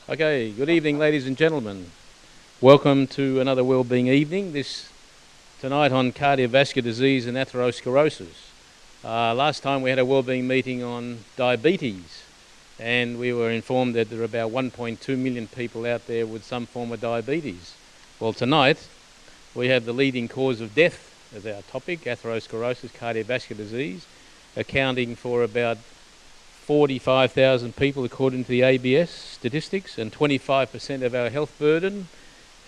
Okay, good evening, ladies and gentlemen. Welcome to another Wellbeing evening. Tonight on cardiovascular disease and atherosclerosis. Last time we had a Wellbeing meeting on diabetes, and we were informed that there are about 1.2 million people out there with some form of diabetes. Well, tonight we have the leading cause of death as our topic, atherosclerosis, cardiovascular disease, accounting for about 45,000 people according to the ABS statistics, and 25% of our health burden,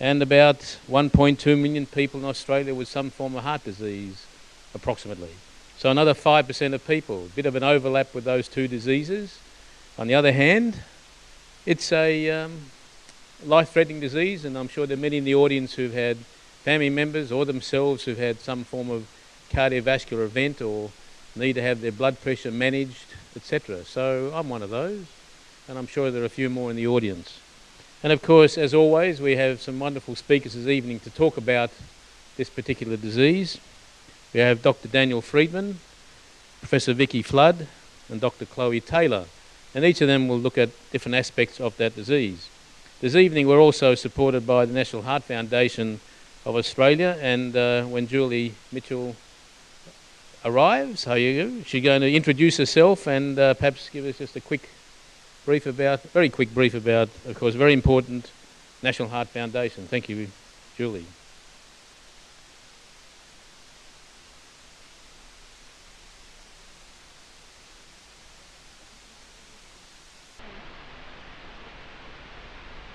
and about 1.2 million people in Australia with some form of heart disease, approximately. So another 5% of people, a bit of an overlap with those two diseases. On the other hand, it's a life-threatening disease, and I'm sure there are many in the audience who've had family members or themselves who've had some form of cardiovascular event or need to have their blood pressure managed, etc. So I'm one of those, and I'm sure there are a few more in the audience. And of course, as always, we have some wonderful speakers this evening to talk about this particular disease. We have Dr. Daniel Friedman, Professor Vicky Flood, and Dr. Chloe Taylor, and each of them will look at different aspects of that disease. This evening we're also supported by the National Heart Foundation of Australia, and when Julie Mitchell arrives, she's going to introduce herself and perhaps give us just a very quick brief about, of course, very important National Heart Foundation. Thank you, Julie.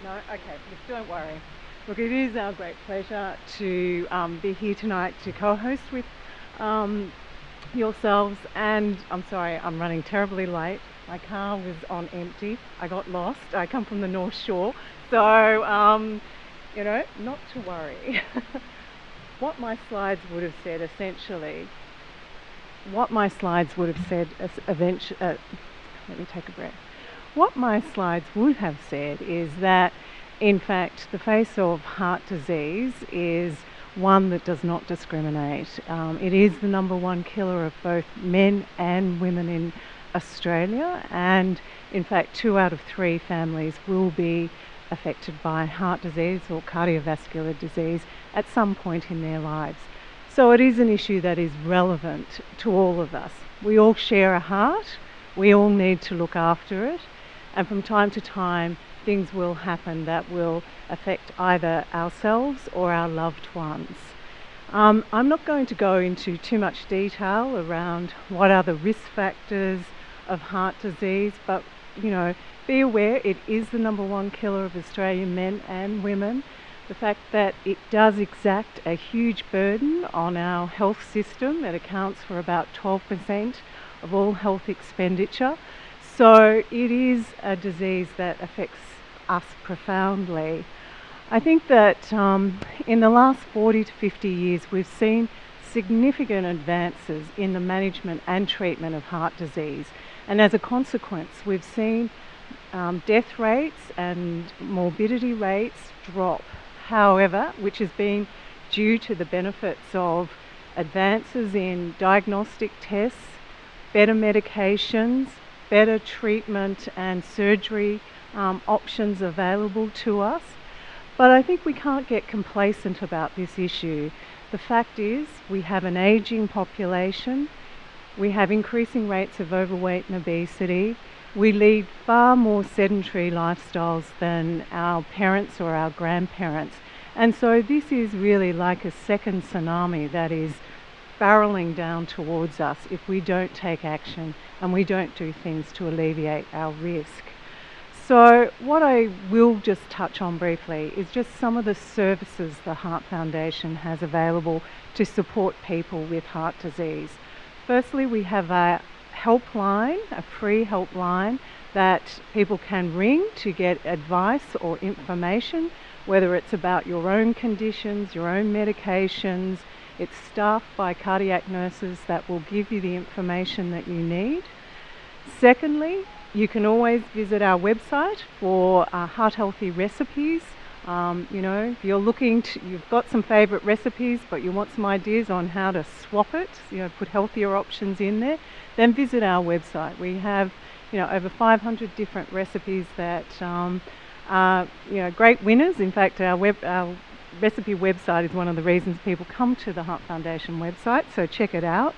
No? Okay, don't worry. Look, it is our great pleasure to be here tonight to co-host with yourselves, and I'm sorry, I'm running terribly late. My car was on empty. I got lost. I come from the North Shore, so not to worry. What my slides would have said essentially, let me take a breath. What my slides would have said is that, in fact, the face of heart disease is one that does not discriminate. It is the number one killer of both men and women in Australia, and in fact 2 out of 3 families will be affected by heart disease or cardiovascular disease at some point in their lives. So it is an issue that is relevant to all of us. We all share a heart, we all need to look after it, and from time to time things will happen that will affect either ourselves or our loved ones. I'm not going to go into too much detail around what are the risk factors of heart disease, but be aware it is the number one killer of Australian men and women. The fact that it does exact a huge burden on our health system. It accounts for about 12% of all health expenditure. So it is a disease that affects us profoundly. I think that in the last 40 to 50 years we've seen significant advances in the management and treatment of heart disease, and as a consequence we've seen death rates and morbidity rates drop. However, which has been due to the benefits of advances in diagnostic tests, better medications, better treatment and surgery options available to us. But I think we can't get complacent about this issue. The fact is we have an ageing population, we have increasing rates of overweight and obesity, we lead far more sedentary lifestyles than our parents or our grandparents, and so this is really like a second tsunami that is barreling down towards us if we don't take action and we don't do things to alleviate our risk. So what I will just touch on briefly is just some of the services the Heart Foundation has available to support people with heart disease. Firstly, we have a helpline, a free helpline that people can ring to get advice or information, whether it's about your own conditions, your own medications. It's staffed by cardiac nurses that will give you the information that you need. Secondly, you can always visit our website for heart healthy recipes. If you've got some favourite recipes but you want some ideas on how to swap it, put healthier options in there, then visit our website. We have over 500 different recipes that are great winners. In fact, our recipe website is one of the reasons people come to the Heart Foundation website, so check it out.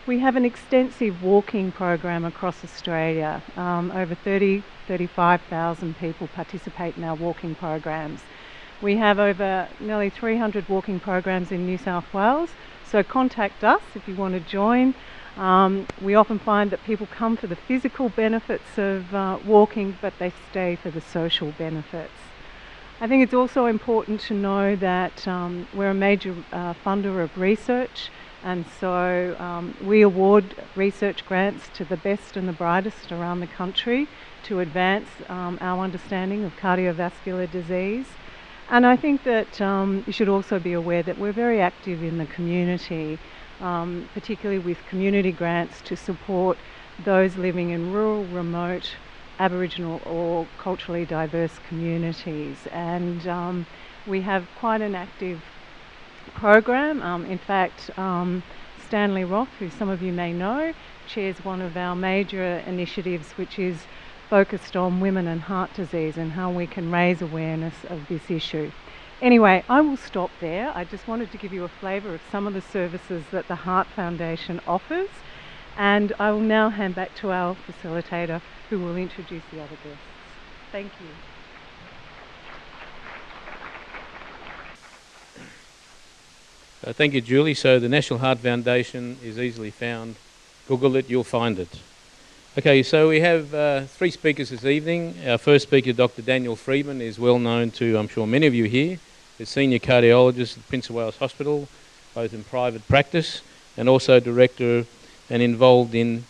We have an extensive walking program across Australia. Over 35,000 people participate in our walking programs. We have over nearly 300 walking programs in New South Wales, so contact us if you want to join. We often find that people come for the physical benefits of walking, but they stay for the social benefits. I think it's also important to know that we're a major funder of research, and so we award research grants to the best and the brightest around the country to advance our understanding of cardiovascular disease. And I think that you should also be aware that we're very active in the community, particularly with community grants to support those living in rural, remote, Aboriginal or culturally diverse communities. And we have quite an active program. In fact, Stanley Roth, who some of you may know, chairs one of our major initiatives, which is focused on women and heart disease and how we can raise awareness of this issue. Anyway, I will stop there. I just wanted to give you a flavour of some of the services that the Heart Foundation offers, and I will now hand back to our facilitator, who will introduce the other guests. Thank you. Thank you, Julie. So the National Heart Foundation is easily found. Google it, you'll find it. Okay, so we have 3 speakers this evening. Our first speaker, Dr. Daniel Freedman, is well known to, I'm sure, many of you here. He's senior cardiologist at Prince of Wales Hospital, both in private practice and also director and involved in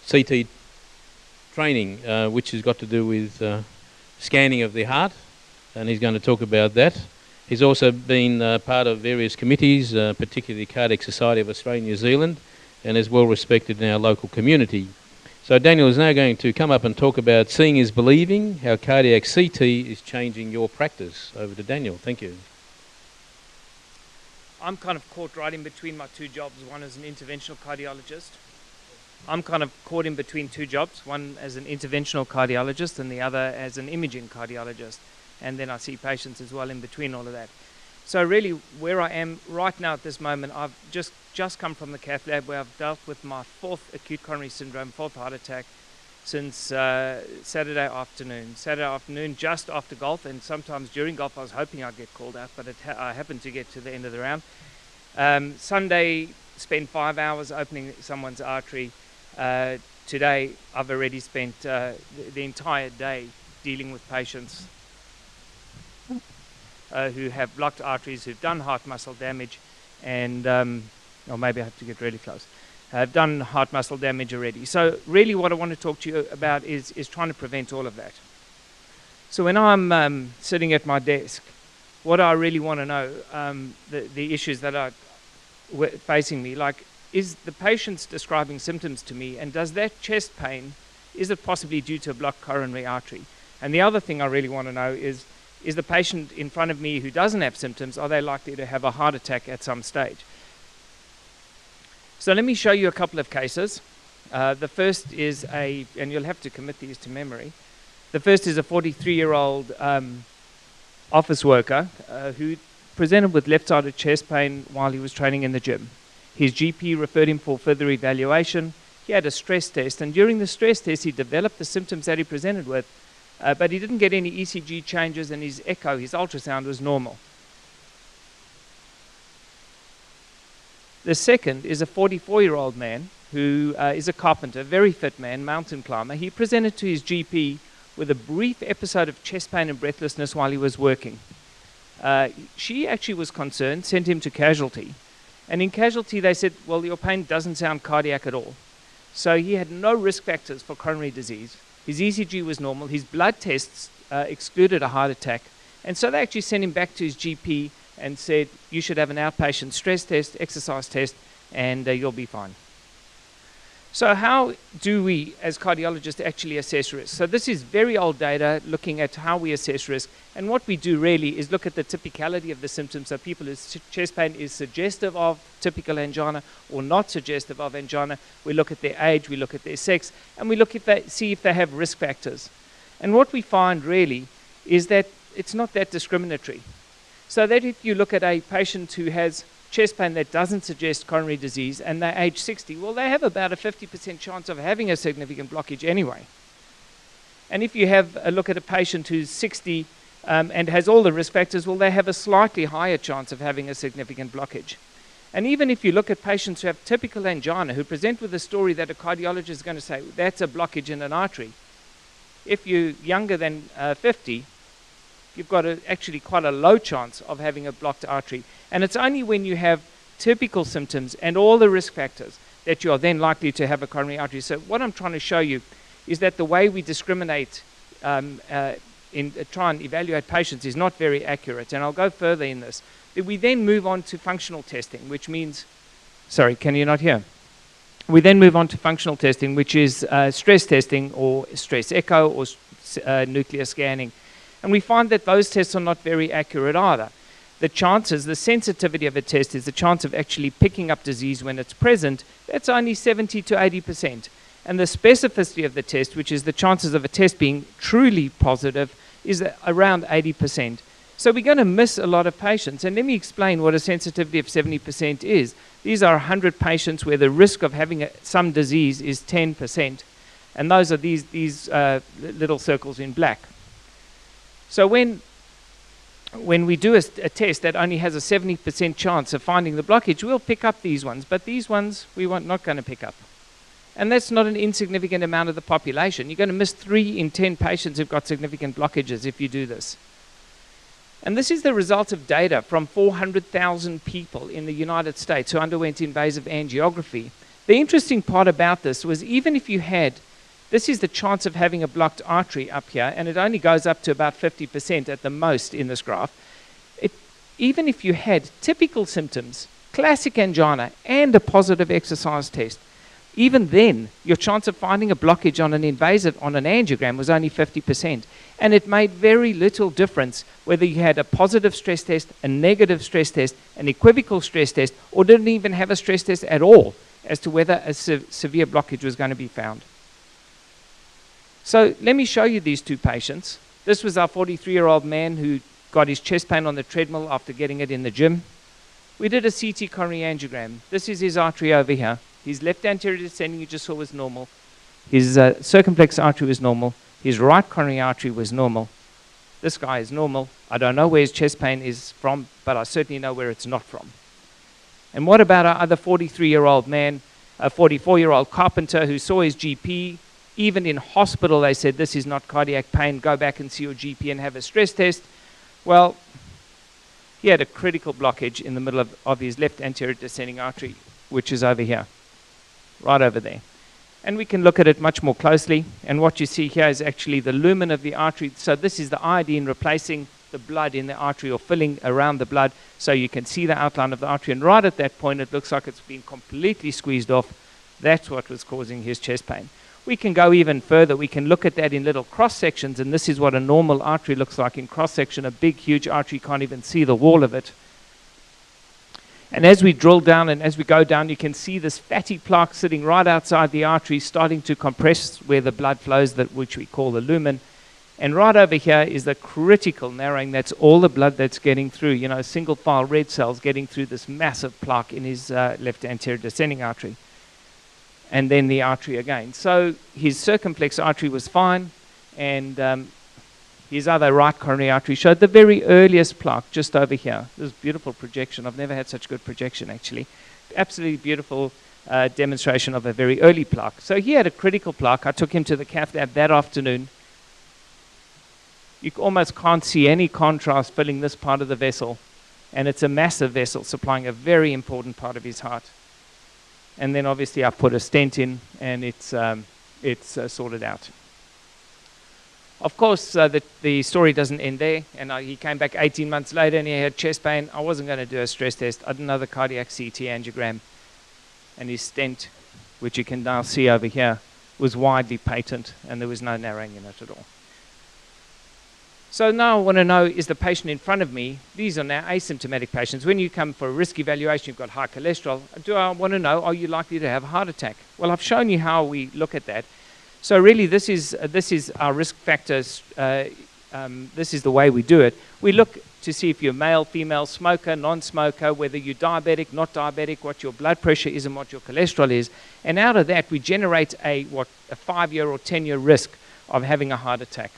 CT training, which has got to do with scanning of the heart, and he's going to talk about that. He's also been part of various committees, particularly the Cardiac Society of Australia and New Zealand, and is well respected in our local community. So Daniel is now going to come up and talk about seeing is believing, how cardiac CT is changing your practice. Over to Daniel. Thank you. I'm kind of caught right in between my 2 jobs. One as an interventional cardiologist. I'm kind of caught in between 2 jobs, one as an interventional cardiologist and the other as an imaging cardiologist. And then I see patients as well in between all of that. So really where I am right now at this moment, I've just come from the cath lab where I've dealt with my 4th acute coronary syndrome, 4th heart attack since Saturday afternoon, just after golf, and sometimes during golf I was hoping I'd get called out, but I happened to get to the end of the round. Sunday, spent 5 hours opening someone's artery. Today I've already spent the entire day dealing with patients who have blocked arteries, who've done heart muscle damage, and or maybe I have to get really close. Have done heart muscle damage already. So really what I want to talk to you about is trying to prevent all of that. So when I'm sitting at my desk, what I really want to know, the issues that are facing me, like, is the patient's describing symptoms to me, and does that chest pain, is it possibly due to a blocked coronary artery? And the other thing I really want to know is the patient in front of me who doesn't have symptoms, are they likely to have a heart attack at some stage? So let me show you a couple of cases. The first is and you'll have to commit these to memory. The first is a 43-year-old office worker who presented with left-sided chest pain while he was training in the gym. His GP referred him for further evaluation. He had a stress test, and during the stress test he developed the symptoms that he presented with, but he didn't get any ECG changes, and his echo, his ultrasound, was normal. The second is a 44-year-old man who is a carpenter, very fit man, mountain climber. He presented to his GP with a brief episode of chest pain and breathlessness while he was working. She actually was concerned, sent him to casualty. And in casualty they said, well, your pain doesn't sound cardiac at all. So he had no risk factors for coronary disease. His ECG was normal. His blood tests excluded a heart attack. And so they actually sent him back to his GP and said, you should have an outpatient stress test, exercise test, and you'll be fine. So how do we, as cardiologists, actually assess risk? So this is very old data looking at how we assess risk. And what we do really is look at the typicality of the symptoms. So people whose chest pain is suggestive of typical angina or not suggestive of angina. We look at their age, we look at their sex, and we look at see if they have risk factors. And what we find really is that it's not that discriminatory. So that if you look at a patient who has chest pain that doesn't suggest coronary disease and they're age 60, well, they have about a 50% chance of having a significant blockage anyway. And if you have a look at a patient who's 60 and has all the risk factors, well, they have a slightly higher chance of having a significant blockage. And even if you look at patients who have typical angina, who present with a story that a cardiologist is going to say, that's a blockage in an artery, if you're younger than 50, you've got actually quite a low chance of having a blocked artery. And it's only when you have typical symptoms and all the risk factors that you are then likely to have a coronary artery. So what I'm trying to show you is that the way we discriminate try and evaluate patients is not very accurate. And I'll go further in this. We then move on to functional testing, which means, sorry, can you not hear? We then move on to functional testing, which is stress testing or stress echo or nuclear scanning. And we find that those tests are not very accurate either. The chances, the sensitivity of a test is the chance of actually picking up disease when it's present, that's only 70 to 80%. And the specificity of the test, which is the chances of a test being truly positive, is around 80%. So we're going to miss a lot of patients. And let me explain what a sensitivity of 70% is. These are 100 patients where the risk of having some disease is 10%. And those are these little circles in black. So when we do a test that only has a 70% chance of finding the blockage, we'll pick up these ones. But these ones we are not going to pick up. And that's not an insignificant amount of the population. You're going to miss 3 in 10 patients who've got significant blockages if you do this. And this is the result of data from 400,000 people in the United States who underwent invasive angiography. The interesting part about this was even if you had, this is the chance of having a blocked artery up here, and it only goes up to about 50% at the most in this graph. Even if you had typical symptoms, classic angina, and a positive exercise test, even then, your chance of finding a blockage on an invasive, on an angiogram, was only 50%. And it made very little difference whether you had a positive stress test, a negative stress test, an equivocal stress test, or didn't even have a stress test at all as to whether a severe blockage was going to be found. So let me show you these 2 patients. This was our 43-year-old man who got his chest pain on the treadmill after getting it in the gym. We did a CT coronary angiogram. This is his artery over here. His left anterior descending, you just saw, was normal. His circumflex artery was normal. His right coronary artery was normal. This guy is normal. I don't know where his chest pain is from, but I certainly know where it's not from. And what about our other 43-year-old man, a 44-year-old carpenter who saw his GP? Even in hospital, they said, this is not cardiac pain. Go back and see your GP and have a stress test. Well, he had a critical blockage in the middle of his left anterior descending artery, which is over here, right over there. And we can look at it much more closely. And what you see here is actually the lumen of the artery. So this is the iodine replacing the blood in the artery, or filling around the blood, so you can see the outline of the artery. And right at that point, it looks like it's been completely squeezed off. That's what was causing his chest pain. We can go even further. We can look at that in little cross sections, and this is what a normal artery looks like in cross section. A big, huge artery, you can't even see the wall of it. And as we drill down and as we go down, you can see this fatty plaque sitting right outside the artery, starting to compress where the blood flows, which we call the lumen. And right over here is the critical narrowing. That's all the blood that's getting through, single file red cells getting through this massive plaque in his left anterior descending artery. And then the artery again. So his circumflex artery was fine, and his other right coronary artery showed the very earliest plaque just over here. This is beautiful projection. I've never had such good projection, actually. Absolutely beautiful demonstration of a very early plaque. So he had a critical plaque. I took him to the cath lab that afternoon. You almost can't see any contrast filling this part of the vessel. And it's a massive vessel supplying a very important part of his heart. And then obviously I put a stent in, and it's sorted out. Of course, the story doesn't end there, and he came back 18 months later and he had chest pain. I wasn't going to do a stress test. I did another cardiac CT angiogram, and his stent, which you can now see over here, was widely patent, and there was no narrowing in it at all. So now I want to know, is the patient in front of me, these are now asymptomatic patients. When you come for a risk evaluation, you've got high cholesterol. Do I want to know, are you likely to have a heart attack? Well, I've shown you how we look at that. So really, this is our risk factors this is the way we do it. We look to see if you're male, female, smoker, non-smoker, whether you're diabetic, not diabetic, what your blood pressure is and what your cholesterol is. And out of that, we generate a 5-year or 10-year risk of having a heart attack.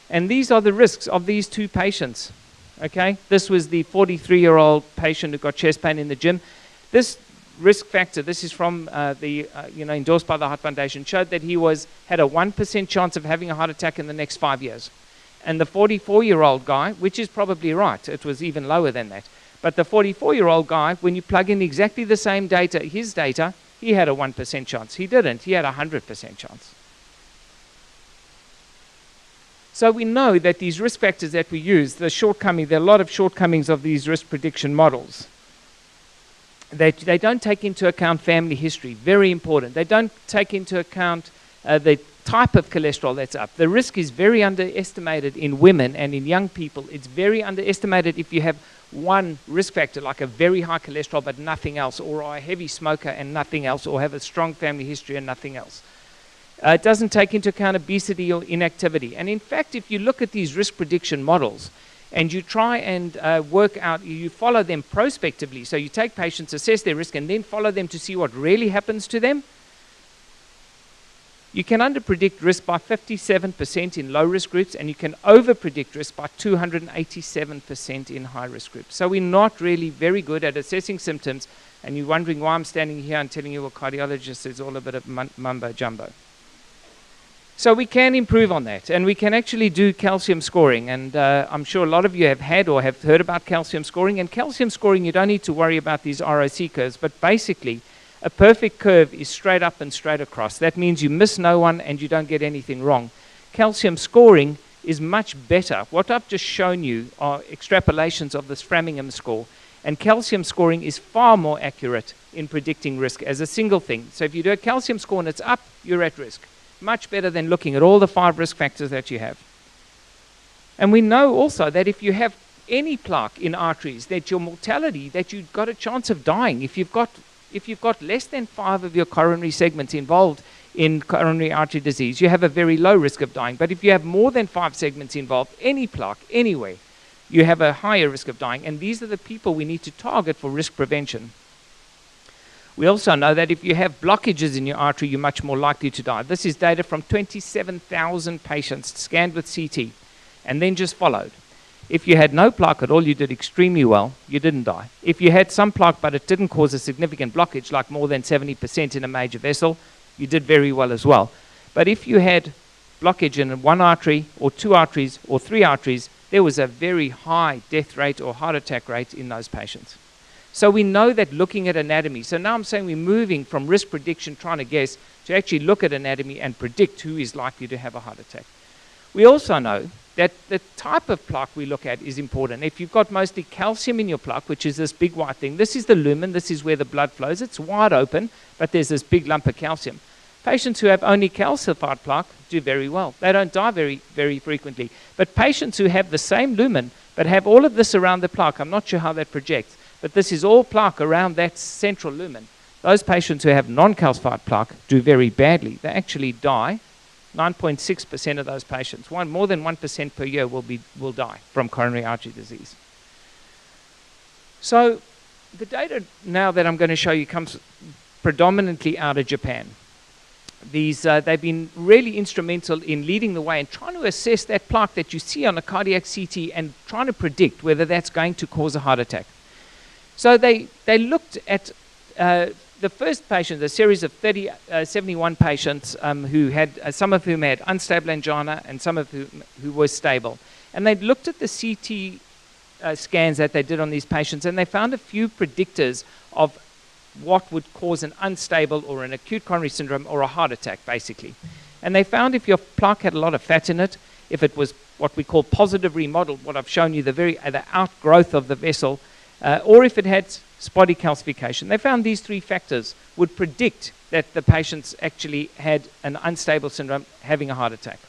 And these are the risks of these two patients. Okay, this was the 43-year-old patient who got chest pain in the gym. This risk factor, this is from endorsed by the Heart Foundation, showed that he had a 1% chance of having a heart attack in the next 5 years. And the 44-year-old guy, which is probably right, it was even lower than that. But the 44-year-old guy, when you plug in exactly the same data, his data, he had a 1% chance. He didn't. He had a 100% chance. So we know that these risk factors that we use, there are a lot of shortcomings of these risk prediction models. They don't take into account family history, very important. They don't take into account the type of cholesterol that's up. The risk is very underestimated in women and in young people. It's very underestimated if you have one risk factor, like a very high cholesterol but nothing else, or are a heavy smoker and nothing else, or have a strong family history and nothing else. It doesn't take into account obesity or inactivity. And in fact, if you look at these risk prediction models and you try and work out, you follow them prospectively, so you take patients, assess their risk, and then follow them to see what really happens to them, you can underpredict risk by 57% in low-risk groups, and you can overpredict risk by 287% in high-risk groups. So we're not really very good at assessing symptoms, and you're wondering why I'm standing here and telling you what cardiologist is all a bit of mumbo-jumbo. So we can improve on that, and we can actually do calcium scoring, and I'm sure a lot of you have had or have heard about calcium scoring. And calcium scoring, you don't need to worry about these ROC curves, but basically a perfect curve is straight up and straight across. That means you miss no one and you don't get anything wrong. Calcium scoring is much better. What I've just shown you are extrapolations of this Framingham score, and calcium scoring is far more accurate in predicting risk as a single thing. So if you do a calcium score and it's up, you're at risk. Much better than looking at all the 5 risk factors that you have. And we know also that if you have any plaque in arteries, that your mortality, that you've got a chance of dying. If you've got less than 5 of your coronary segments involved in coronary artery disease, you have a very low risk of dying. But if you have more than 5 segments involved, any plaque, anywhere, you have a higher risk of dying. And these are the people we need to target for risk prevention. We also know that if you have blockages in your artery, you're much more likely to die. This is data from 27,000 patients scanned with CT and then just followed. If you had no plaque at all, you did extremely well. You didn't die. If you had some plaque but it didn't cause a significant blockage, like more than 70% in a major vessel, you did very well as well. But if you had blockage in one artery or 2 arteries or 3 arteries, there was a very high death rate or heart attack rate in those patients. So we know that looking at anatomy, so now I'm saying we're moving from risk prediction, trying to guess, to actually look at anatomy and predict who is likely to have a heart attack. We also know that the type of plaque we look at is important. If you've got mostly calcium in your plaque, which is this big white thing, this is the lumen, this is where the blood flows. It's wide open, but there's this big lump of calcium. Patients who have only calcified plaque do very well. They don't die very, very frequently. But patients who have the same lumen, but have all of this around the plaque, I'm not sure how that projects, but this is all plaque around that central lumen. Those patients who have non-calcified plaque do very badly. They actually die. 9.6% of those patients, more than 1% per year, will die from coronary artery disease. So the data now that I'm going to show you comes predominantly out of Japan. They've been really instrumental in leading the way and trying to assess that plaque that you see on a cardiac CT and trying to predict whether that's going to cause a heart attack. So they looked at the first patient, a series of 71 patients who had, some of whom had unstable angina and some of who were stable. And they looked at the CT scans that they did on these patients, and they found a few predictors of what would cause an unstable or an acute coronary syndrome or a heart attack, basically. And they found if your plaque had a lot of fat in it, if it was what we call positive remodeled, what I've shown you, the outgrowth of the vessel, or if it had spotty calcification. They found these 3 factors would predict that the patients actually had an unstable syndrome having a heart attack.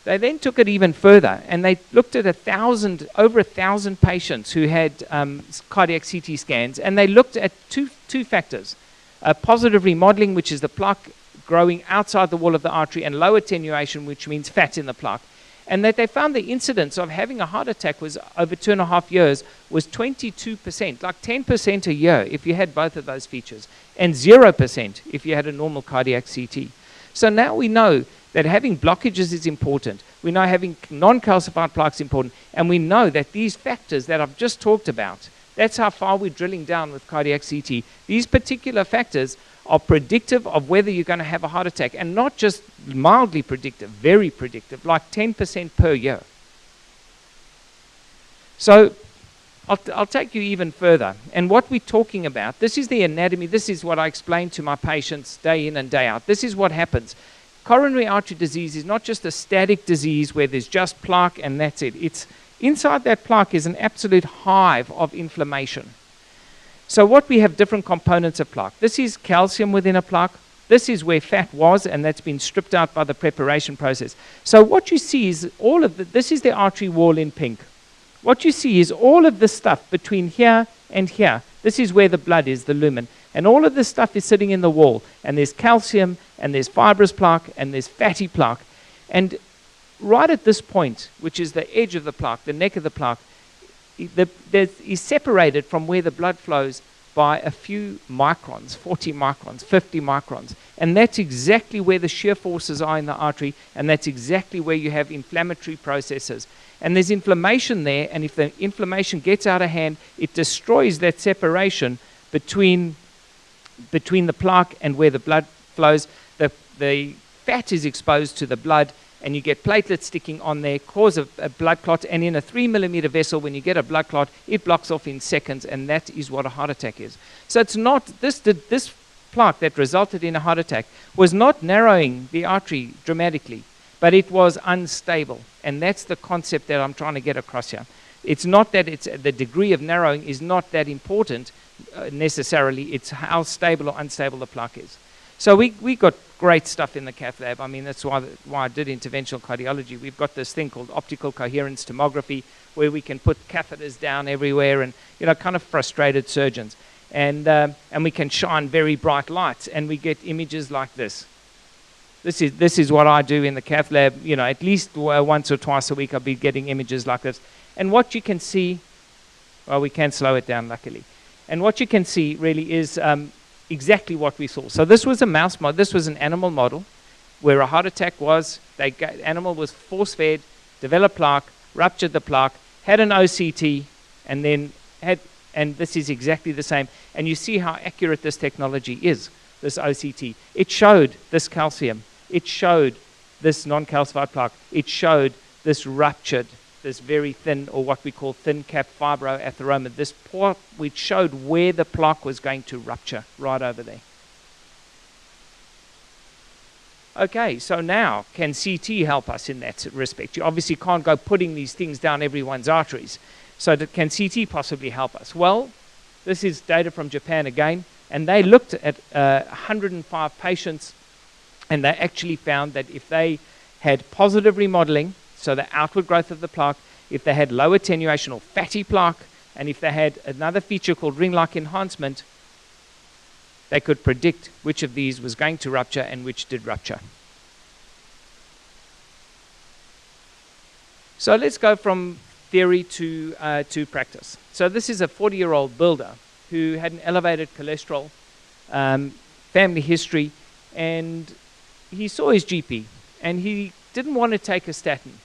They then took it even further, and they looked at over 1,000 patients who had cardiac CT scans, and they looked at two factors: positive remodeling, which is the plaque growing outside the wall of the artery, and low attenuation, which means fat in the plaque. and that they found the incidence of having a heart attack was over 2.5 years was 22%, like 10% a year if you had both of those features, and 0% if you had a normal cardiac CT. So now we know that having blockages is important. We know having non-calcified plaques is important, and we know that these factors that I've just talked about, that's how far we're drilling down with cardiac CT. These particular factors are predictive of whether you're going to have a heart attack, and not just mildly predictive, very predictive, like 10% per year. So I'll take you even further. And what we're talking about, this is the anatomy, this is what I explain to my patients day in and day out. This is what happens. Coronary artery disease is not just a static disease where there's just plaque and that's it. It's inside that plaque is an absolute hive of inflammation. So what we have different components of plaque. This is calcium within a plaque. This is where fat was, and that's been stripped out by the preparation process. So what you see is all of this is the artery wall in pink. What you see is all of this stuff between here and here. This is where the blood is, the lumen. And all of this stuff is sitting in the wall. And there's calcium, and there's fibrous plaque, and there's fatty plaque. And right at this point, which is the edge of the plaque, the neck of the plaque, is separated from where the blood flows by a few microns, 40 microns, 50 microns. And that's exactly where the shear forces are in the artery, and that's exactly where you have inflammatory processes. And there's inflammation there, and if the inflammation gets out of hand, it destroys that separation between the plaque and where the blood flows. The fat is exposed to the blood, and you get platelets sticking on there, cause a blood clot, and in a 3 millimeter vessel, when you get a blood clot, it blocks off in seconds, and that is what a heart attack is. So it's not, this plaque that resulted in a heart attack was not narrowing the artery dramatically, but it was unstable, and that's the concept that I'm trying to get across here. It's not that the degree of narrowing is not that important necessarily, it's how stable or unstable the plaque is. So we got great stuff in the cath lab. I mean, that's why I did interventional cardiology. We've got this thing called optical coherence tomography, where we can put catheters down everywhere, and kind of frustrated surgeons. And we can shine very bright lights, and we get images like this. This is what I do in the cath lab. At least once or twice a week I'll be getting images like this. And what you can see, well, we can slow it down luckily. And what you can see really is exactly what we saw. So this was a mouse model. This was an animal model where a heart attack was, animal was force-fed, developed plaque, ruptured the plaque, had an OCT, and then and this is exactly the same. And you see how accurate this technology is, this OCT. It showed this calcium. It showed this non-calcified plaque. It showed this ruptured, this very thin, or what we call thin cap fibroatheroma, this part which showed where the plaque was going to rupture, right over there. Okay, so now, can CT help us in that respect? You obviously can't go putting these things down everyone's arteries. So can CT possibly help us? Well, this is data from Japan again, and they looked at 105 patients, and they actually found that if they had positive remodeling, so the outward growth of the plaque, if they had low attenuation or fatty plaque, and if they had another feature called ring-like enhancement, they could predict which of these was going to rupture and which did rupture. So let's go from theory to practice. So this is a 40-year-old builder who had an elevated cholesterol, family history, and he saw his GP, and he didn't want to take a statin.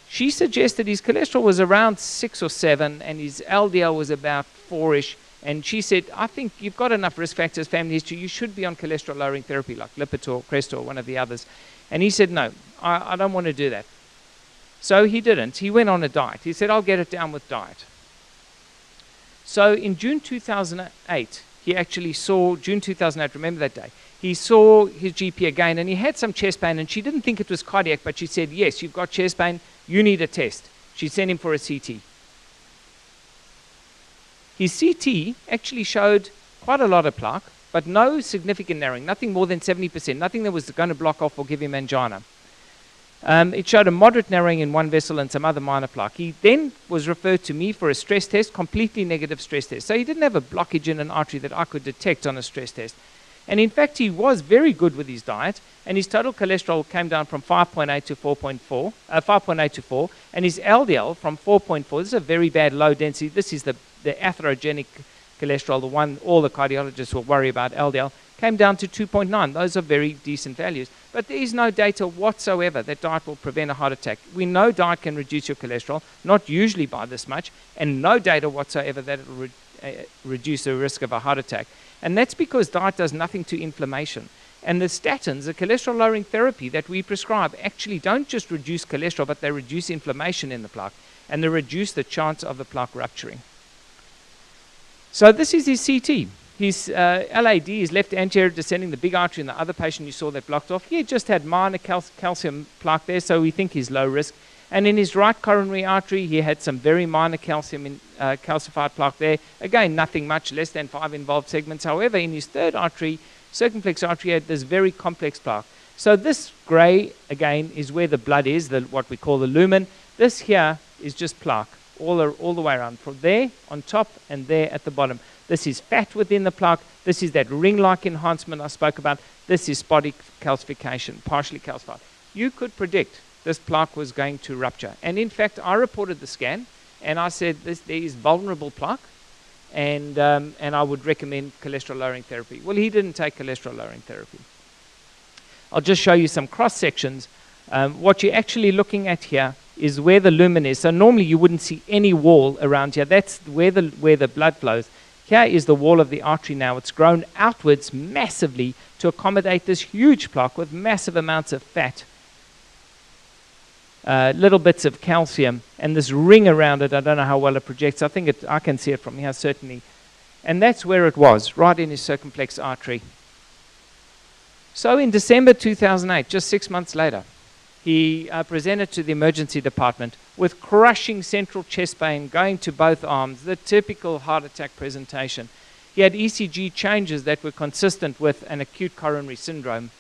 She suggested his cholesterol was around 6 or 7, and his LDL was about 4-ish. And she said, I think you've got enough risk factors, family history, you should be on cholesterol-lowering therapy like Lipitor, Crestor, one of the others. And he said, no, I don't want to do that. So he didn't. He went on a diet. He said, I'll get it down with diet. So in June 2008, he actually saw, June 2008, remember that day, he saw his GP again, and he had some chest pain, and she didn't think it was cardiac, but she said, yes, you've got chest pain, you need a test. She sent him for a CT. His CT actually showed quite a lot of plaque, but no significant narrowing, nothing more than 70%, nothing that was going to block off or give him angina. It showed a moderate narrowing in one vessel and some other minor plaque. He then was referred to me for a stress test, completely negative stress test. So he didn't have a blockage in an artery that I could detect on a stress test. And in fact, he was very good with his diet, and his total cholesterol came down from 5.8 to 4.4, 5.8 to 4, and his LDL from 4.4. This is a very bad low density. This is the atherogenic cholesterol, the one all the cardiologists will worry about, LDL, came down to 2.9. Those are very decent values. But there is no data whatsoever that diet will prevent a heart attack. We know diet can reduce your cholesterol, not usually by this much, and no data whatsoever that it will reduce the risk of a heart attack. And that's because diet does nothing to inflammation. And the statins, the cholesterol-lowering therapy that we prescribe, actually don't just reduce cholesterol, but they reduce inflammation in the plaque, and they reduce the chance of the plaque rupturing. So this is his CT. His LAD, his left anterior descending, the big artery in the other patient you saw that blocked off. He just had minor calcium plaque there, so we think he's low risk. And in his right coronary artery, he had some very minor calcified plaque there. Again, nothing much, less than 5 involved segments. However, in his third artery, circumflex artery, he had this very complex plaque. So this gray, again, is where the blood is, what we call the lumen. This here is just plaque all the way around, from there on top and there at the bottom. This is fat within the plaque. This is that ring-like enhancement I spoke about. This is spotty calcification, partially calcified. You could predict this plaque was going to rupture. And in fact, I reported the scan, and I said there is vulnerable plaque, and I would recommend cholesterol-lowering therapy. Well, he didn't take cholesterol-lowering therapy. I'll just show you some cross-sections. What you're actually looking at here is where the lumen is. So normally you wouldn't see any wall around here. That's where the blood flows. Here is the wall of the artery now. It's grown outwards massively to accommodate this huge plaque with massive amounts of fat, little bits of calcium, and this ring around it. I don't know how well it projects. I think I can see it from here, certainly. And that's where it was, right in his circumflex artery. So in December 2008, just 6 months later, he presented to the emergency department with crushing central chest pain going to both arms, the typical heart attack presentation. He had ECG changes that were consistent with an acute coronary syndrome.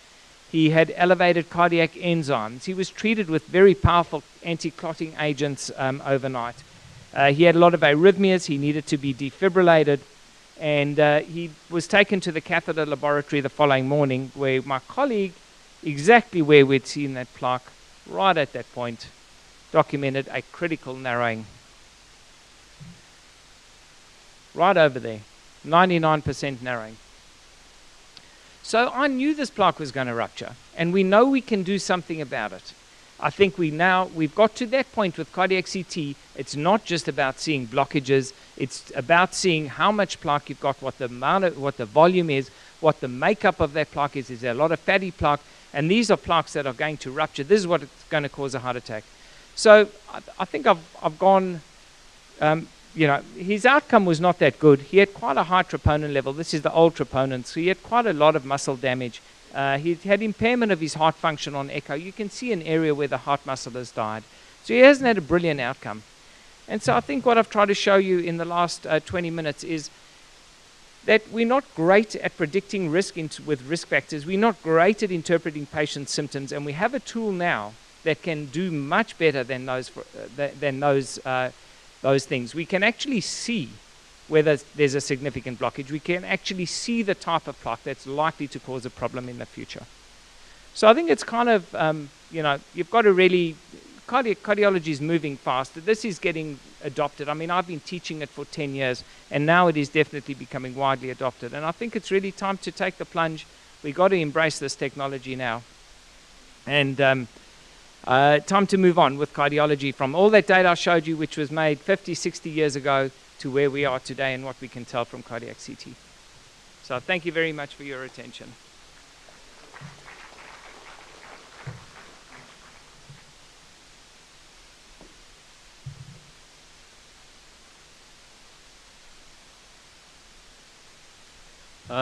He had elevated cardiac enzymes. He was treated with very powerful anti-clotting agents overnight. He had a lot of arrhythmias. He needed to be defibrillated. And he was taken to the catheter laboratory the following morning, where my colleague, exactly where we'd seen that plaque, right at that point, documented a critical narrowing. Right over there, 99% narrowing. So I knew this plaque was going to rupture, and we know we can do something about it. I think we've got to that point with cardiac CT. It's not just about seeing blockages. It's about seeing how much plaque you've got, what the volume is, what the makeup of that plaque is. Is there a lot of fatty plaque? And these are plaques that are going to rupture. This is what's going to cause a heart attack. So I think I've gone, his outcome was not that good. He had quite a high troponin level. This is the old troponin. So he had quite a lot of muscle damage. He had impairment of his heart function on echo. You can see an area where the heart muscle has died. So he hasn't had a brilliant outcome. And so I think what I've tried to show you in the last 20 minutes is that we're not great at predicting risk with risk factors. We're not great at interpreting patients' symptoms, and we have a tool now that can do much better than those things. We can actually see whether there's a significant blockage. We can actually see the type of plaque that's likely to cause a problem in the future. So I think it's kind of, you've got to really, cardiology is moving fast. This is getting adopted. I mean, I've been teaching it for 10 years, and now it is definitely becoming widely adopted. And I think it's really time to take the plunge. We've got to embrace this technology now. And time to move on with cardiology from all that data I showed you, which was made 50, 60 years ago, to where we are today and what we can tell from cardiac CT. So thank you very much for your attention.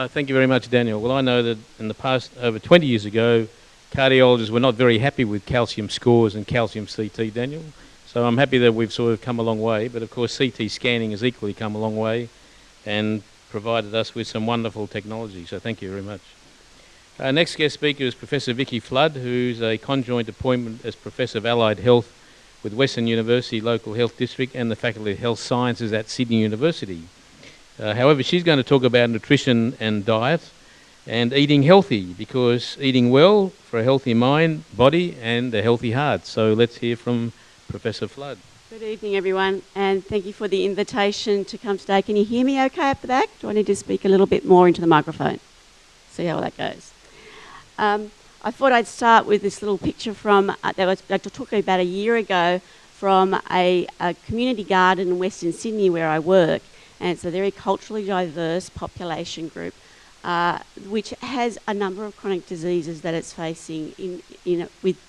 Thank you very much, Daniel. Well, I know that in the past, over 20 years ago, cardiologists were not very happy with calcium scores and calcium CT, Daniel. So I'm happy that we've sort of come a long way, but of course CT scanning has equally come a long way and provided us with some wonderful technology. So thank you very much. Our next guest speaker is Professor Vicky Flood, who's a conjoint appointment as Professor of Allied Health with Western University Local Health District and the Faculty of Health Sciences at Sydney University. However, she's going to talk about nutrition and diet, and eating healthy, because eating well for a healthy mind, body, and a healthy heart. So let's hear from Professor Flood. Good evening, everyone, and thank you for the invitation to come today. Can you hear me okay up the back? Do I need to speak a little bit more into the microphone? See how that goes. I thought I'd start with this little picture from that I took about a year ago from a community garden in Western Sydney where I work, and it's a very culturally diverse population group which has a number of chronic diseases that it's facing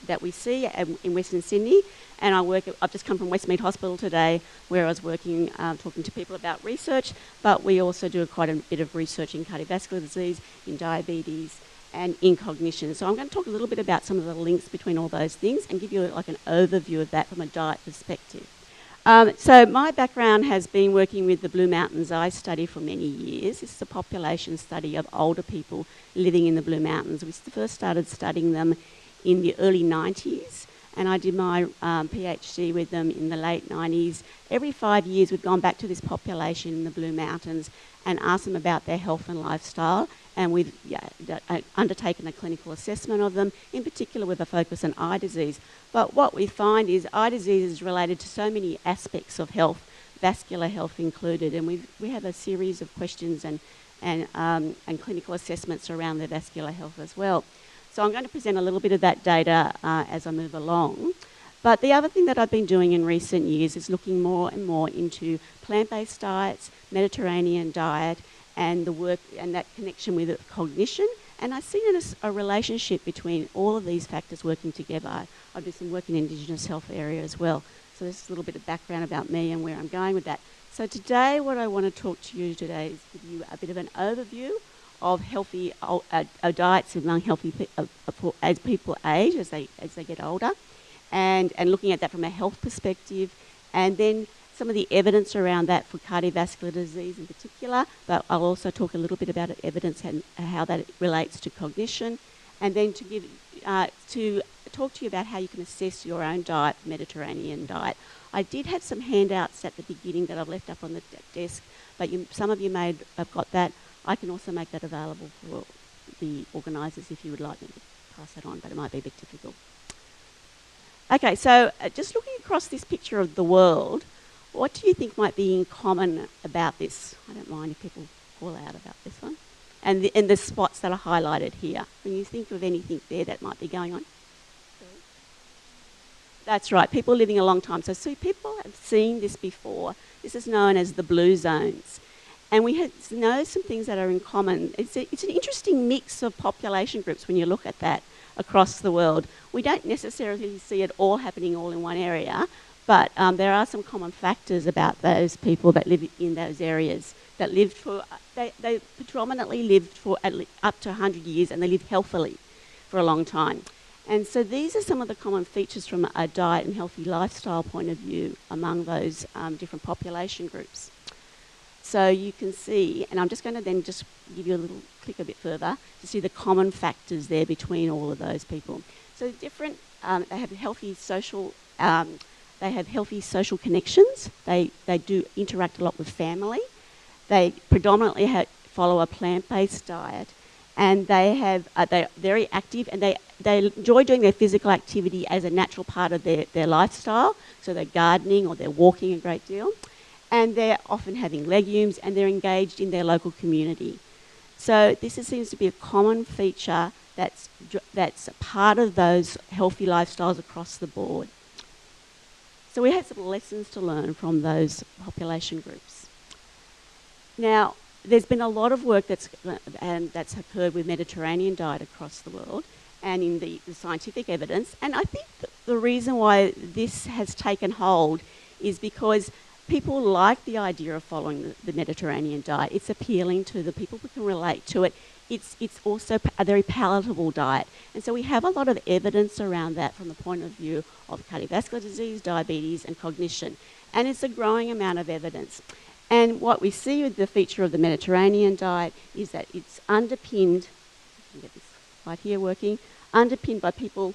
that we see in Western Sydney. And I've just come from Westmead Hospital today, where I was working, talking to people about research, but we also do quite a bit of research in cardiovascular disease, in diabetes, and in cognition. So I'm going to talk a little bit about some of the links between all those things and give you like an overview of that from a diet perspective. So my background has been working with the Blue Mountains Eye Study for many years. This is a population study of older people living in the Blue Mountains. We first started studying them in the early 90s, and I did my PhD with them in the late 90s. Every 5 years we've gone back to this population in the Blue Mountains and asked them about their health and lifestyle, and we've undertaken a clinical assessment of them, in particular with a focus on eye disease. But what we find is eye disease is related to so many aspects of health, vascular health included, and we have a series of questions and clinical assessments around their vascular health as well. So I'm going to present a little bit of that data as I move along. But the other thing that I've been doing in recent years is looking more and more into plant-based diets, Mediterranean diet, and the work and that connection with cognition. And I see a relationship between all of these factors working together. I've done some work in Indigenous health area as well. So this is a little bit of background about me and where I'm going with that. So today, what I want to talk to you today is give you a bit of an overview of healthy diets among healthy as people age, as they get older, and looking at that from a health perspective, and then some of the evidence around that for cardiovascular disease in particular, but I'll also talk a little bit about evidence and how that relates to cognition, and then to talk to you about how you can assess your own diet, Mediterranean diet. I did have some handouts at the beginning that I've left up on the desk, but some of you may have got that. I can also make that available for the organisers if you would like me to pass that on, but it might be a bit difficult. Okay, so just looking across this picture of the world, what do you think might be in common about this? I don't mind if people call out about this one. And the spots that are highlighted here. When you think of anything there that might be going on. That's right, people living a long time. So people have seen this before. This is known as the blue zones. And we know some things that are in common. It's an interesting mix of population groups when you look at that across the world. We don't necessarily see it all happening all in one area, but there are some common factors about those people that live in those areas that lived for, they predominantly lived for up to 100 years, and they lived healthily for a long time. And so these are some of the common features from a diet and healthy lifestyle point of view among those different population groups. So you can see, and I'm just going to then just give you a little click a bit further to see the common factors there between all of those people. So different, they have healthy social connections. They do interact a lot with family. They predominantly follow a plant-based diet, and they're very active, and they enjoy doing their physical activity as a natural part of their lifestyle. So they're gardening or they're walking a great deal. And they're often having legumes, and they're engaged in their local community. So this seems to be a common feature that's part of those healthy lifestyles across the board. So we have some lessons to learn from those population groups. Now, there's been a lot of work that's occurred with Mediterranean diet across the world, and in the scientific evidence. And I think the reason why this has taken hold is because people like the idea of following the Mediterranean diet. It's appealing to the people who can relate to it. It's also a very palatable diet. And so we have a lot of evidence around that from the point of view of cardiovascular disease, diabetes, and cognition. And it's a growing amount of evidence. And what we see with the feature of the Mediterranean diet is that it's underpinned, I can get this right here working, underpinned by people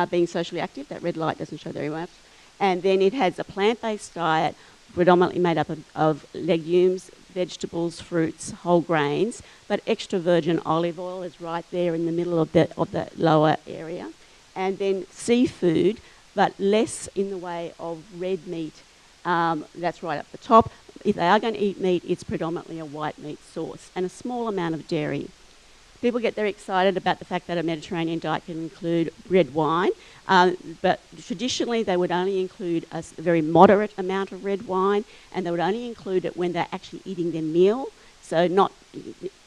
being socially active. That red light doesn't show very much. And then it has a plant-based diet predominantly made up of legumes, vegetables, fruits, whole grains, but extra virgin olive oil is right there in the middle of the lower area. And then seafood, but less in the way of red meat. That's right up the top. If they are going to eat meat, it's predominantly a white meat source and a small amount of dairy. People get very excited about the fact that a Mediterranean diet can include red wine, but traditionally they would only include a very moderate amount of red wine, and they would only include it when they're actually eating their meal, so not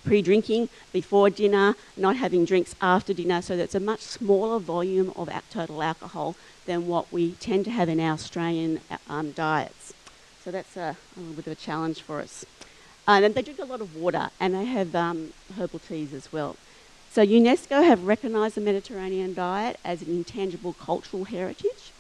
pre-drinking before dinner, not having drinks after dinner, so that's a much smaller volume of total alcohol than what we tend to have in our Australian diets. So that's a little bit of a challenge for us. And they drink a lot of water, and they have herbal teas as well. So UNESCO have recognised the Mediterranean diet as an intangible cultural heritage,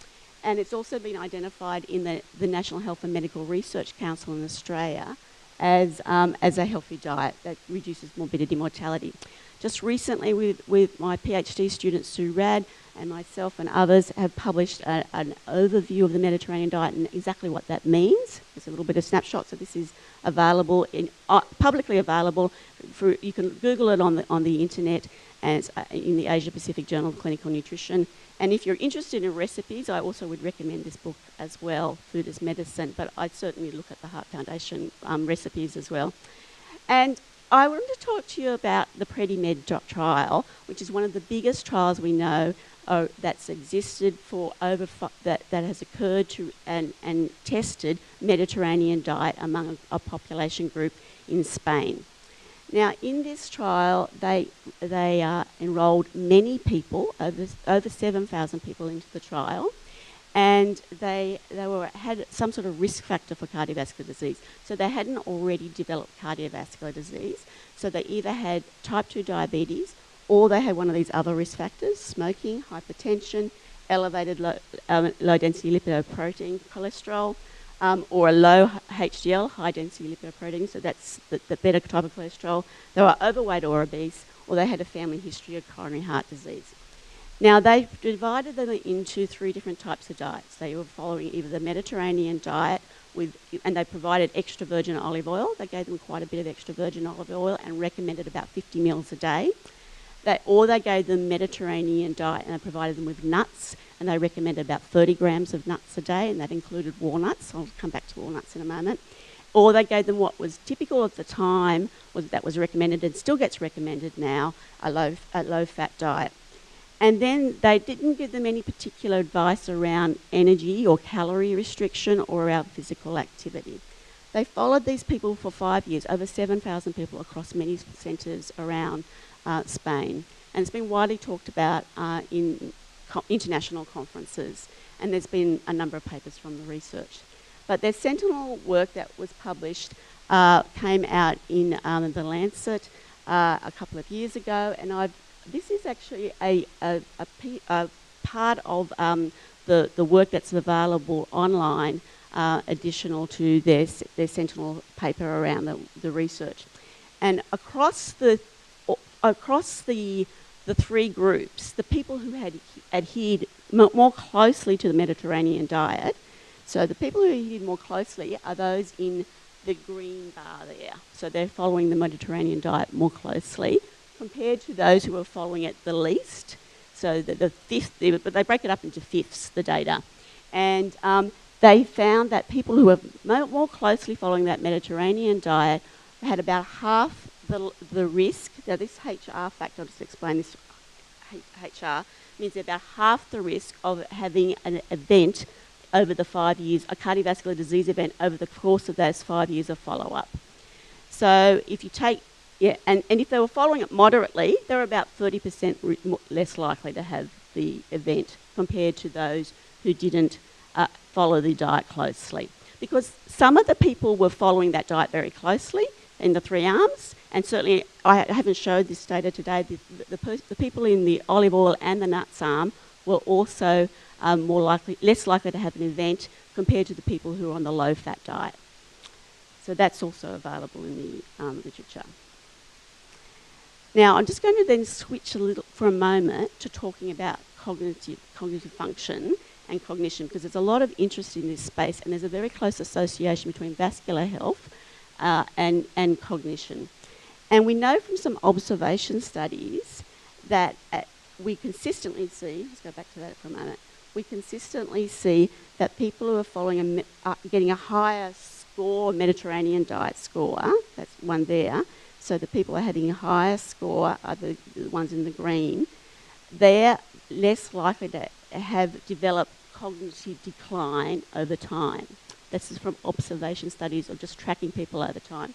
and it's also been identified in the National Health and Medical Research Council in Australia as a healthy diet that reduces morbidity and mortality. Just recently, with my PhD student Sue Rad and myself and others have published an overview of the Mediterranean diet and exactly what that means. There's a little bit of snapshot, so this is available, publicly available. You can Google it on the internet, and it's in the Asia Pacific Journal of Clinical Nutrition. And if you're interested in recipes, I also would recommend this book as well, Food as Medicine, but I'd certainly look at the Heart Foundation recipes as well. And I wanted to talk to you about the PREDIMED trial, which is one of the biggest trials we know that's existed for that has occurred to and tested Mediterranean diet among a population group in Spain. Now, in this trial, they enrolled many people, over 7,000 people into the trial, and they had some sort of risk factor for cardiovascular disease. So they hadn't already developed cardiovascular disease. So they either had type 2 diabetes, or they had one of these other risk factors: smoking, hypertension, elevated low-density lipoprotein cholesterol, or a low HDL, high-density lipoprotein, so that's the better type of cholesterol. They were overweight or obese, or they had a family history of coronary heart disease. Now, they divided them into 3 different types of diets. They were following either the Mediterranean diet, and they provided extra virgin olive oil. They gave them quite a bit of extra virgin olive oil and recommended about 50 mils a day. Or they gave them Mediterranean diet and they provided them with nuts, and they recommended about 30 grams of nuts a day, and that included walnuts. I'll come back to walnuts in a moment. Or they gave them what was typical at the time, that was recommended and still gets recommended now, a low-fat diet. And then they didn't give them any particular advice around energy or calorie restriction or around physical activity. They followed these people for 5 years, over 7,000 people across many centres around Spain. And it's been widely talked about in international conferences, and there's been a number of papers from the research. But their sentinel work that was published came out in The Lancet a couple of years ago, and this is actually a part of the work that's available online, additional to their sentinel paper around the research. And across the 3 groups, the people who had adhered more closely to the Mediterranean diet, so the people who adhered more closely are those in the green bar there. So they're following the Mediterranean diet more closely compared to those who are following it the least. So the fifth, but they break it up into fifths, the data. And they found that people who were more closely following that Mediterranean diet had about half the risk. Now this HR factor, I'll just explain this. HR means about half the risk of having an event over the 5 years, a cardiovascular disease event over the course of those 5 years of follow-up. So if you take, and if they were following it moderately, they're about 30% less likely to have the event compared to those who didn't follow the diet closely. Because some of the people were following that diet very closely in the 3 arms, and certainly I haven't showed this data today. The people in the olive oil and the nuts arm were also less likely to have an event compared to the people who are on the low-fat diet. So that's also available in the literature. Now, I'm just going to then switch a little for a moment to talking about cognitive function and cognition, because there's a lot of interest in this space, and there's a very close association between vascular health and cognition. And we know from some observation studies that we consistently see, let's go back to that for a moment, we consistently see that people who are following getting a higher score, Mediterranean diet score, that's one there, so the people who are having a higher score are the ones in the green, they're less likely to have developed cognitive decline over time. This is from observation studies of just tracking people over time.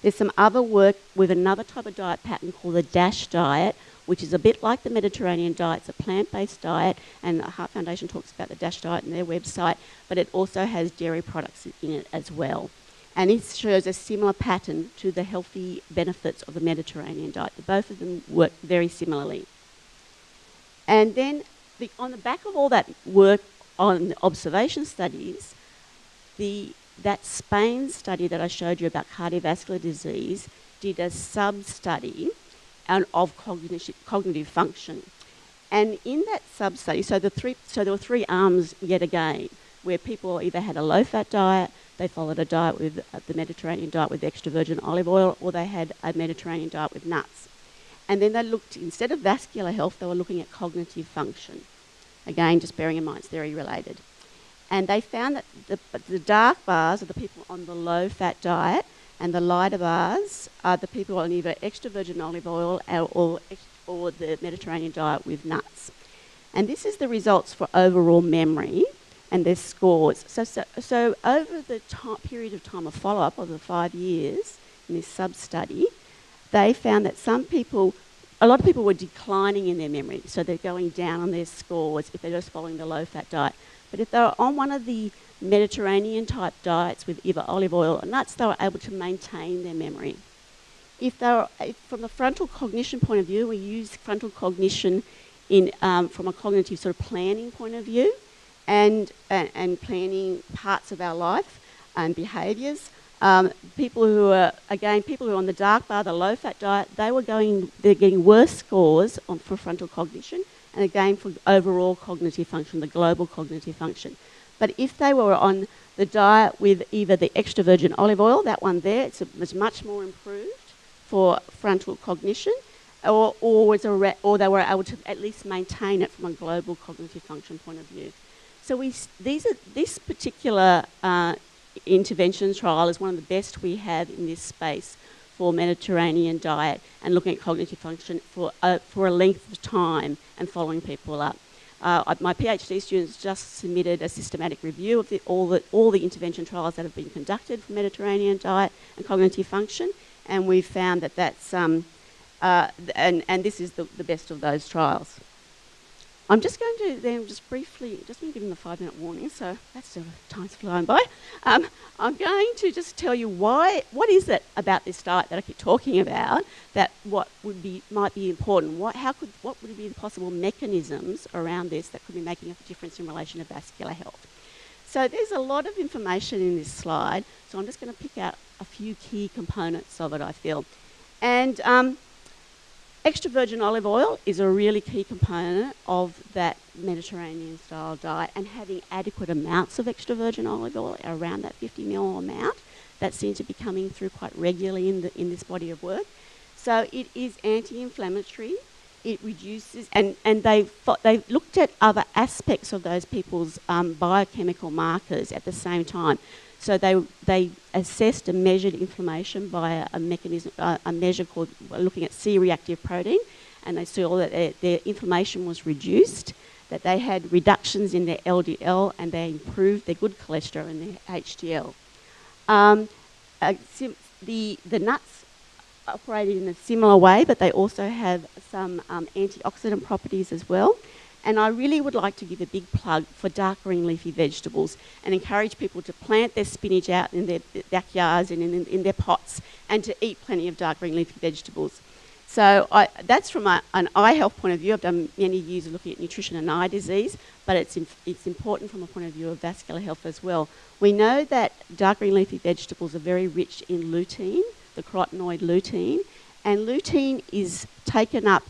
There's some other work with another type of diet pattern called the DASH diet, which is a bit like the Mediterranean diet. It's a plant-based diet, and the Heart Foundation talks about the DASH diet on their website, but it also has dairy products in it as well. And it shows a similar pattern to the healthy benefits of the Mediterranean diet. Both of them work very similarly. And then on the back of all that work on observation studies, that Spain study that I showed you about cardiovascular disease did a sub-study of cognitive function. And in that sub-study, so there were three arms yet again, where people either had a low-fat diet, they followed a diet with the Mediterranean diet with extra virgin olive oil, or they had a Mediterranean diet with nuts. And then they looked, instead of vascular health, they were looking at cognitive function. Again, just bearing in mind it's very related. And they found that the dark bars are the people on the low-fat diet, and the lighter bars are the people on either extra virgin olive oil or the Mediterranean diet with nuts. And this is the results for overall memory and their scores. So over the period of time of follow-up of the 5 years in this sub-study, they found that a lot of people were declining in their memory, so they're going down on their scores if they're just following the low-fat diet. But if they were on one of the Mediterranean type diets with either olive oil or nuts, they were able to maintain their memory. From the frontal cognition point of view, we use frontal cognition from a cognitive sort of planning point of view and planning parts of our life and behaviours. People who are on the dark bar, the low-fat diet, they're getting worse scores for frontal cognition, and again for overall cognitive function, the global cognitive function. But if they were on the diet with either the extra virgin olive oil, that one there, it was much more improved for frontal cognition, or they were able to at least maintain it from a global cognitive function point of view. So this particular intervention trial is one of the best we have in this space for Mediterranean diet and looking at cognitive function for a length of time and following people up. My PhD students just submitted a systematic review of all the intervention trials that have been conducted for Mediterranean diet and cognitive function, and we've found that that's and this is the best of those trials. I'm just going to then just briefly, just been given the 5-minute warning, so that's sort of time's flying by. I'm going to just tell you what is it about this diet that I keep talking about that might be important. What would be the possible mechanisms around this that could be making a difference in relation to vascular health? So there's a lot of information in this slide, so I'm just going to pick out a few key components of it, I feel. And extra virgin olive oil is a really key component of that Mediterranean style diet, and having adequate amounts of extra virgin olive oil, around that 50 ml amount, that seems to be coming through quite regularly in this body of work. So it is anti-inflammatory. It reduces, and they looked at other aspects of those people's biochemical markers at the same time. So they assessed and measured inflammation by a measure called looking at C-reactive protein, and they saw that their inflammation was reduced, that they had reductions in their LDL, and they improved their good cholesterol and their HDL. The nuts operated in a similar way, but they also have some antioxidant properties as well. And I really would like to give a big plug for dark green leafy vegetables and encourage people to plant their spinach out in their backyards and in their pots, and to eat plenty of dark green leafy vegetables. So that's from an eye health point of view. I've done many years of looking at nutrition and eye disease, but it's important from a point of view of vascular health as well. We know that dark green leafy vegetables are very rich in lutein, the carotenoid lutein, and lutein is taken up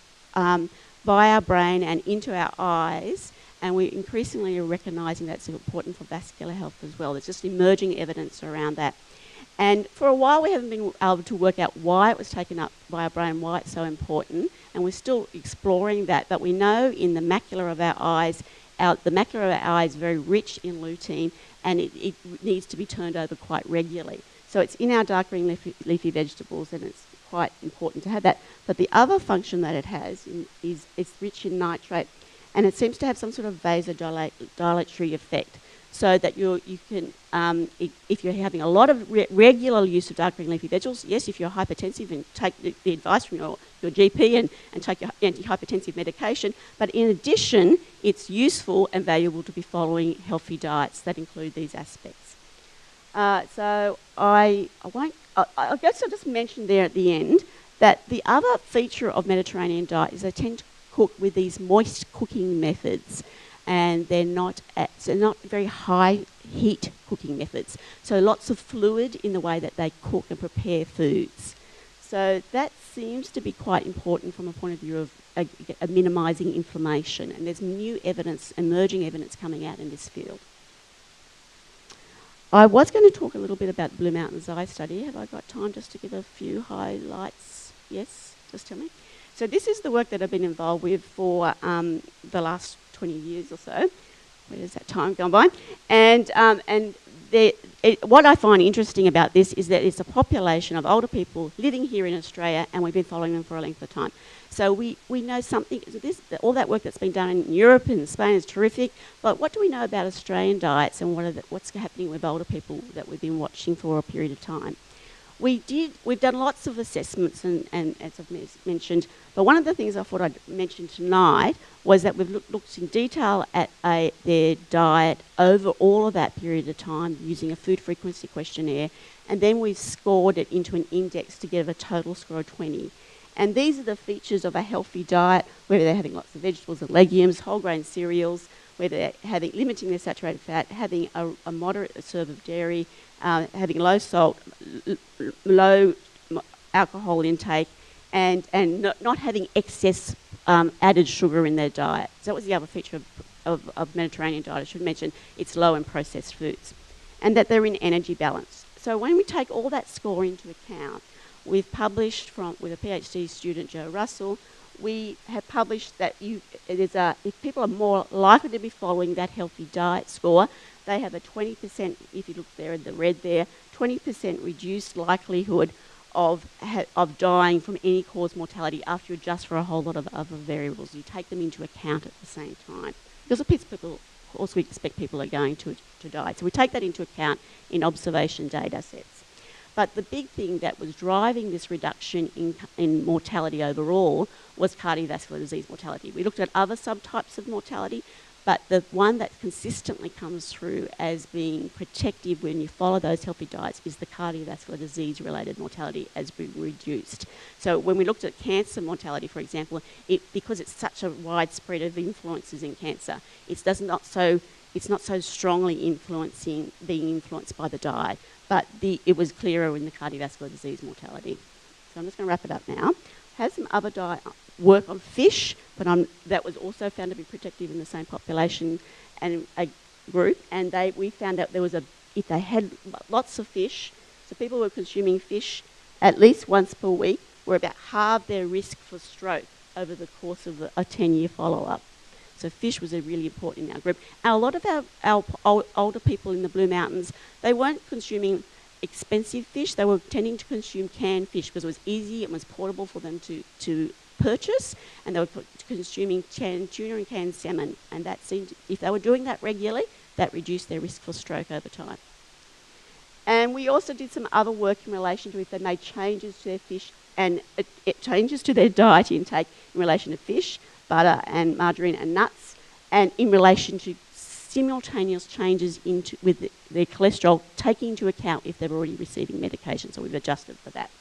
by our brain and into our eyes, and we increasingly are recognising that's important for vascular health as well. There's just emerging evidence around that. And for a while, we haven't been able to work out why it was taken up by our brain, why it's so important, and we're still exploring that. But we know in the macula of our eyes, the macula of our eye is very rich in lutein, and it needs to be turned over quite regularly. So it's in our dark green leafy vegetables, and it's quite important to have that. But the other function that it has is it's rich in nitrate, and it seems to have some sort of vasodilatory effect, so that you can, if you're having a lot of regular use of dark green leafy vegetables, yes, if you're hypertensive, and take the advice from your GP and take your antihypertensive medication, but in addition, it's useful and valuable to be following healthy diets that include these aspects. So I guess I'll just mention there at the end that the other feature of Mediterranean diet is they tend to cook with these moist cooking methods, and they're not very high heat cooking methods. So lots of fluid in the way that they cook and prepare foods. So that seems to be quite important from a point of view of minimising inflammation, and there's new evidence, emerging evidence coming out in this field. I was going to talk a little bit about the Blue Mountains Eye study. Have I got time just to give a few highlights? Yes, just tell me. So this is the work that I've been involved with for the last 20 years or so. Where has that time gone by? And what I find interesting about this is that it's a population of older people living here in Australia, and we've been following them for a length of time. So we know something. All that work that's been done in Europe and Spain is terrific. But what do we know about Australian diets, and what's happening with older people that we've been watching for a period of time? We've done lots of assessments, and as I've mentioned, but one of the things I thought I'd mention tonight was that we've looked in detail at their diet over all of that period of time using a food frequency questionnaire, and then we've scored it into an index to give a total score of 20. And these are the features of a healthy diet, whether they're having lots of vegetables and legumes, whole grain cereals, whether they're limiting their saturated fat, having a moderate serve of dairy, having low salt, low alcohol intake, and not having excess added sugar in their diet. So that was the other feature of Mediterranean diet. I should mention it's low in processed foods, and that they're in energy balance. So when we take all that score into account, we've published with a PhD student, Joe Russell, we have published that if people are more likely to be following that healthy diet score, they have a 20%, if you look there in the red there, 20% reduced likelihood of dying from any cause mortality after you adjust for a whole lot of other variables. You take them into account at the same time. Because of course we expect people are going to die. So we take that into account in observation data sets. But the big thing that was driving this reduction in mortality overall was cardiovascular disease mortality. We looked at other subtypes of mortality, but the one that consistently comes through as being protective when you follow those healthy diets is the cardiovascular disease-related mortality has been reduced. So when we looked at cancer mortality, for example, because it's such a widespread of influences in cancer, it's not so strongly being influenced by the diet, but it was clearer in the cardiovascular disease mortality. So I'm just going to wrap it up now. Had some other diet work on fish, but that was also found to be protective in the same population and a group, and we found out if they had lots of fish, so people were consuming fish at least once per week, were about half their risk for stroke over the course of a 10-year follow-up. So fish was really important in our group. And a lot of our older people in the Blue Mountains, they weren't consuming expensive fish. They were tending to consume canned fish because it was easy, it was portable for them to purchase, and they were consuming canned tuna and canned salmon. And that seemed, if they were doing that regularly, that reduced their risk for stroke over time. And we also did some other work in relation to if they made changes to their fish and changes to their diet intake in relation to fish, butter and margarine and nuts, and in relation to simultaneous changes with their cholesterol, taking into account if they're already receiving medication. So we've adjusted for that.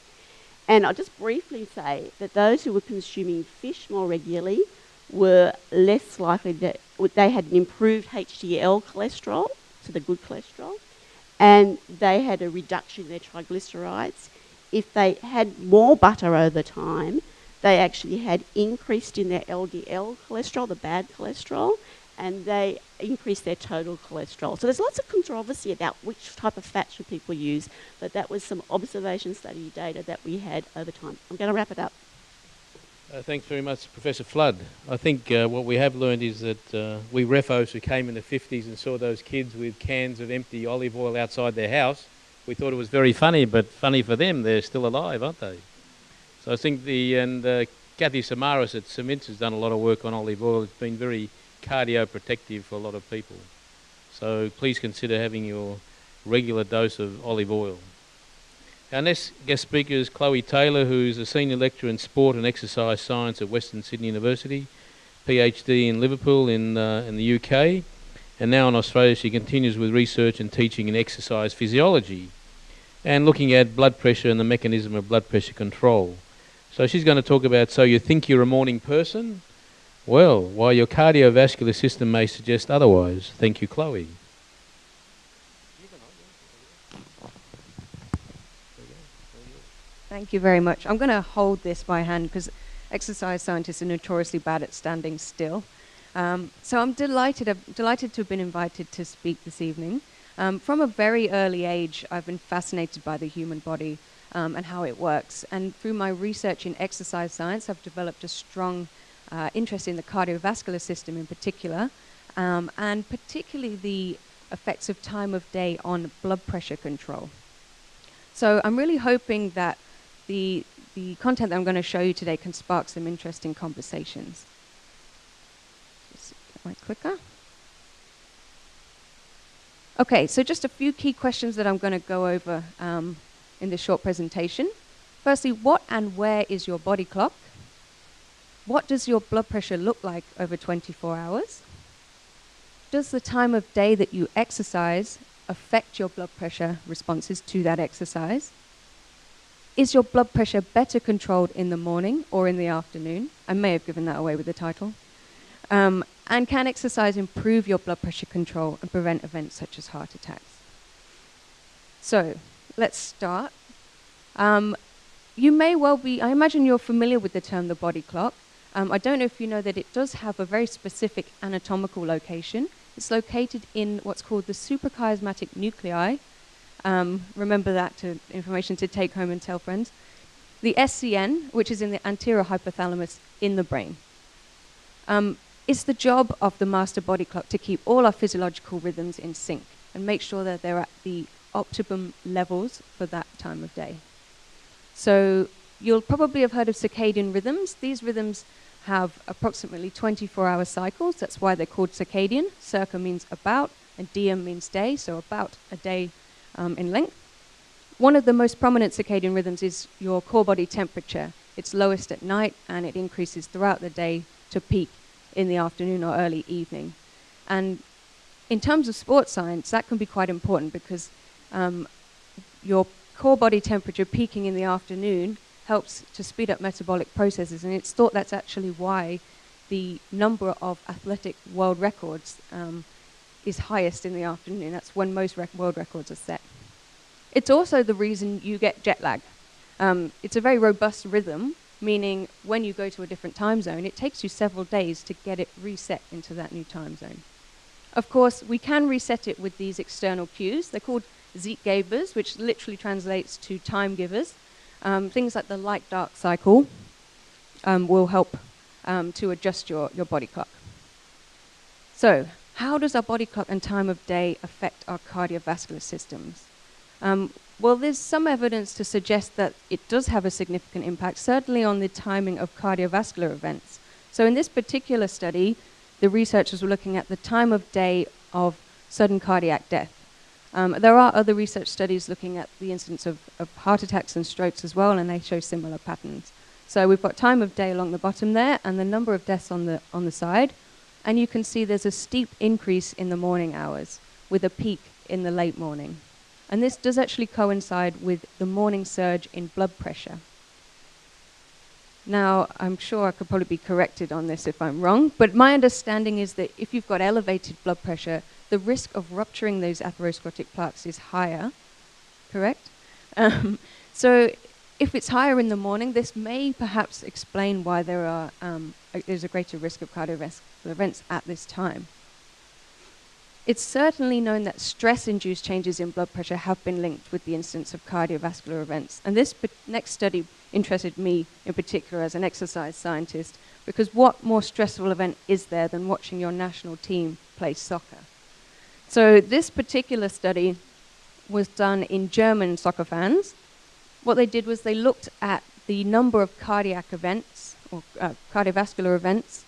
And I'll just briefly say that those who were consuming fish more regularly were less likely that they had an improved HDL cholesterol, so the good cholesterol, and they had a reduction in their triglycerides. If they had more butter over time, they actually had increased in their LDL cholesterol, the bad cholesterol, and they increase their total cholesterol. So there's lots of controversy about which type of fat should people use, but that was some observation study data that we had over time. I'm going to wrap it up. Thanks very much, Professor Flood. I think what we have learned is that we refos who came in the 50s and saw those kids with cans of empty olive oil outside their house, we thought it was very funny, but funny for them, they're still alive, aren't they? So I think Kathy Samaras at Cements has done a lot of work on olive oil. It's been very cardioprotective for a lot of people. So please consider having your regular dose of olive oil. Our next guest speaker is Chloe Taylor, who's a senior lecturer in sport and exercise science at Western Sydney University, PhD in Liverpool in the UK, and now in Australia she continues with research and teaching in exercise physiology and looking at blood pressure and the mechanism of blood pressure control. So she's going to talk about, so you think you're a morning person? Well, while your cardiovascular system may suggest otherwise. Thank you, Chloe. Thank you very much. I'm going to hold this by hand because exercise scientists are notoriously bad at standing still. So I'm delighted to have been invited to speak this evening. From a very early age, I've been fascinated by the human body and how it works. And through my research in exercise science, I've developed a strong interest in the cardiovascular system in particular, and particularly the effects of time of day on blood pressure control. So I'm really hoping that the content that I'm going to show you today can spark some interesting conversations. Just get my clicker. Okay, so just a few key questions that I'm going to go over in this short presentation. Firstly, what and where is your body clock? What does your blood pressure look like over 24 hours? Does the time of day that you exercise affect your blood pressure responses to that exercise? Is your blood pressure better controlled in the morning or in the afternoon? I may have given that away with the title. And can exercise improve your blood pressure control and prevent events such as heart attacks? So, let's start. You may well be, I imagine you're familiar with the term the body clock. I don't know if you know that it does have a very specific anatomical location. It's located in what's called the suprachiasmatic nuclei. Remember that information to take home and tell friends. The SCN, which is in the anterior hypothalamus in the brain. It's the job of the master body clock to keep all our physiological rhythms in sync and make sure that they're at the optimum levels for that time of day. So you'll probably have heard of circadian rhythms. These rhythms have approximately 24-hour cycles. That's why they're called circadian. Circa means about, and diem means day, so about a day in length. One of the most prominent circadian rhythms is your core body temperature. It's lowest at night, and it increases throughout the day to peak in the afternoon or early evening. And in terms of sports science, that can be quite important because your core body temperature peaking in the afternoon helps to speed up metabolic processes, and it's thought that's actually why the number of athletic world records is highest in the afternoon. That's when most world records are set. It's also the reason you get jet lag. It's a very robust rhythm, meaning when you go to a different time zone, it takes you several days to get it reset into that new time zone. Of course, we can reset it with these external cues. They're called Zeitgebers, which literally translates to time givers. Things like the light-dark cycle will help to adjust your body clock. So, how does our body clock and time of day affect our cardiovascular systems? Well, there's some evidence to suggest that it does have a significant impact, certainly on the timing of cardiovascular events. So in this particular study, the researchers were looking at the time of day of sudden cardiac death. There are other research studies looking at the incidence of heart attacks and strokes as well, and they show similar patterns. So we've got time of day along the bottom there, and the number of deaths on the side. And you can see there's a steep increase in the morning hours, with a peak in the late morning. And this does actually coincide with the morning surge in blood pressure. Now, I'm sure I could probably be corrected on this if I'm wrong, but my understanding is that if you've got elevated blood pressure, the risk of rupturing those atherosclerotic plaques is higher, correct? So if it's higher in the morning, this may perhaps explain why there's a greater risk of cardiovascular events at this time. It's certainly known that stress-induced changes in blood pressure have been linked with the incidence of cardiovascular events. And this next study interested me in particular as an exercise scientist, because what more stressful event is there than watching your national team play soccer? So this particular study was done in German soccer fans. What they did was they looked at the number of cardiac events, or cardiovascular events,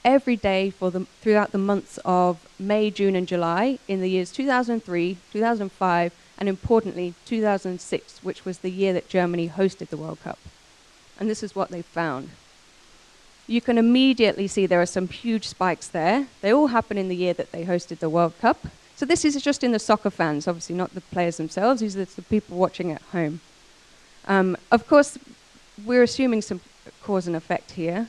every day throughout the months of May, June, and July in the years 2003, 2005, and importantly, 2006, which was the year that Germany hosted the World Cup. And this is what they found. You can immediately see there are some huge spikes there. They all happen in the year that they hosted the World Cup. So this is just in the soccer fans, obviously not the players themselves. These are the people watching at home. Of course, we're assuming some cause and effect here,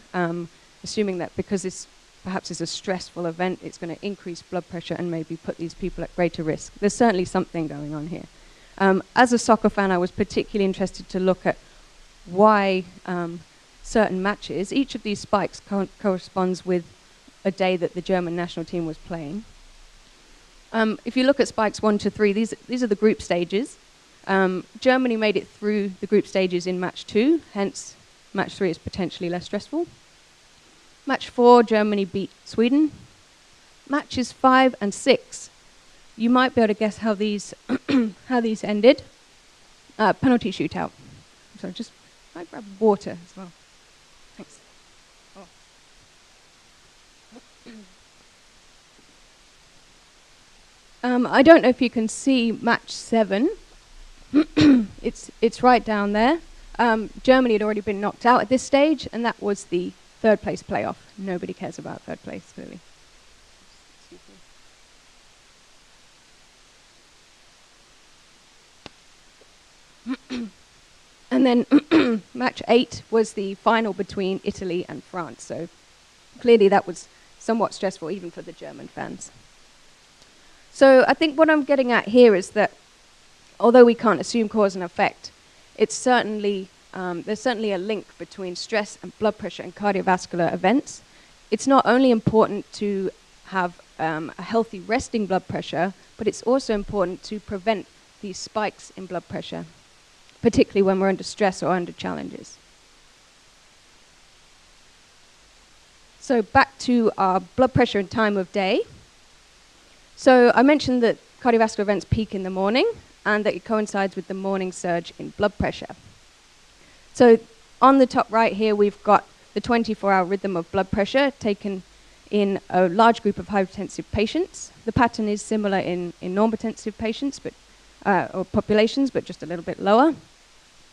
assuming that because this perhaps is a stressful event, it's going to increase blood pressure and maybe put these people at greater risk. There's certainly something going on here. As a soccer fan, I was particularly interested to look at why certain matches, each of these spikes corresponds with a day that the German national team was playing. If you look at spikes 1 to 3, these are the group stages. Germany made it through the group stages in match 2, hence match 3 is potentially less stressful. Match 4, Germany beat Sweden. Matches 5 and 6, you might be able to guess how these how these ended. Penalty shootout. So just might grab water as well. Thanks. Oh. I don't know if you can see match 7. It's right down there. Germany had already been knocked out at this stage, and that was the third place playoff. Nobody cares about third place, clearly. And then match 8 was the final between Italy and France. So clearly that was somewhat stressful even for the German fans. So I think what I'm getting at here is that although we can't assume cause and effect, it's certainly there's certainly a link between stress and blood pressure and cardiovascular events. It's not only important to have a healthy resting blood pressure, but it's also important to prevent these spikes in blood pressure, particularly when we're under stress or under challenges. So back to our blood pressure and time of day. So I mentioned that cardiovascular events peak in the morning and that it coincides with the morning surge in blood pressure. So on the top right here, we've got the 24-hour rhythm of blood pressure taken in a large group of hypertensive patients. The pattern is similar in normotensive patients, or populations, but just a little bit lower.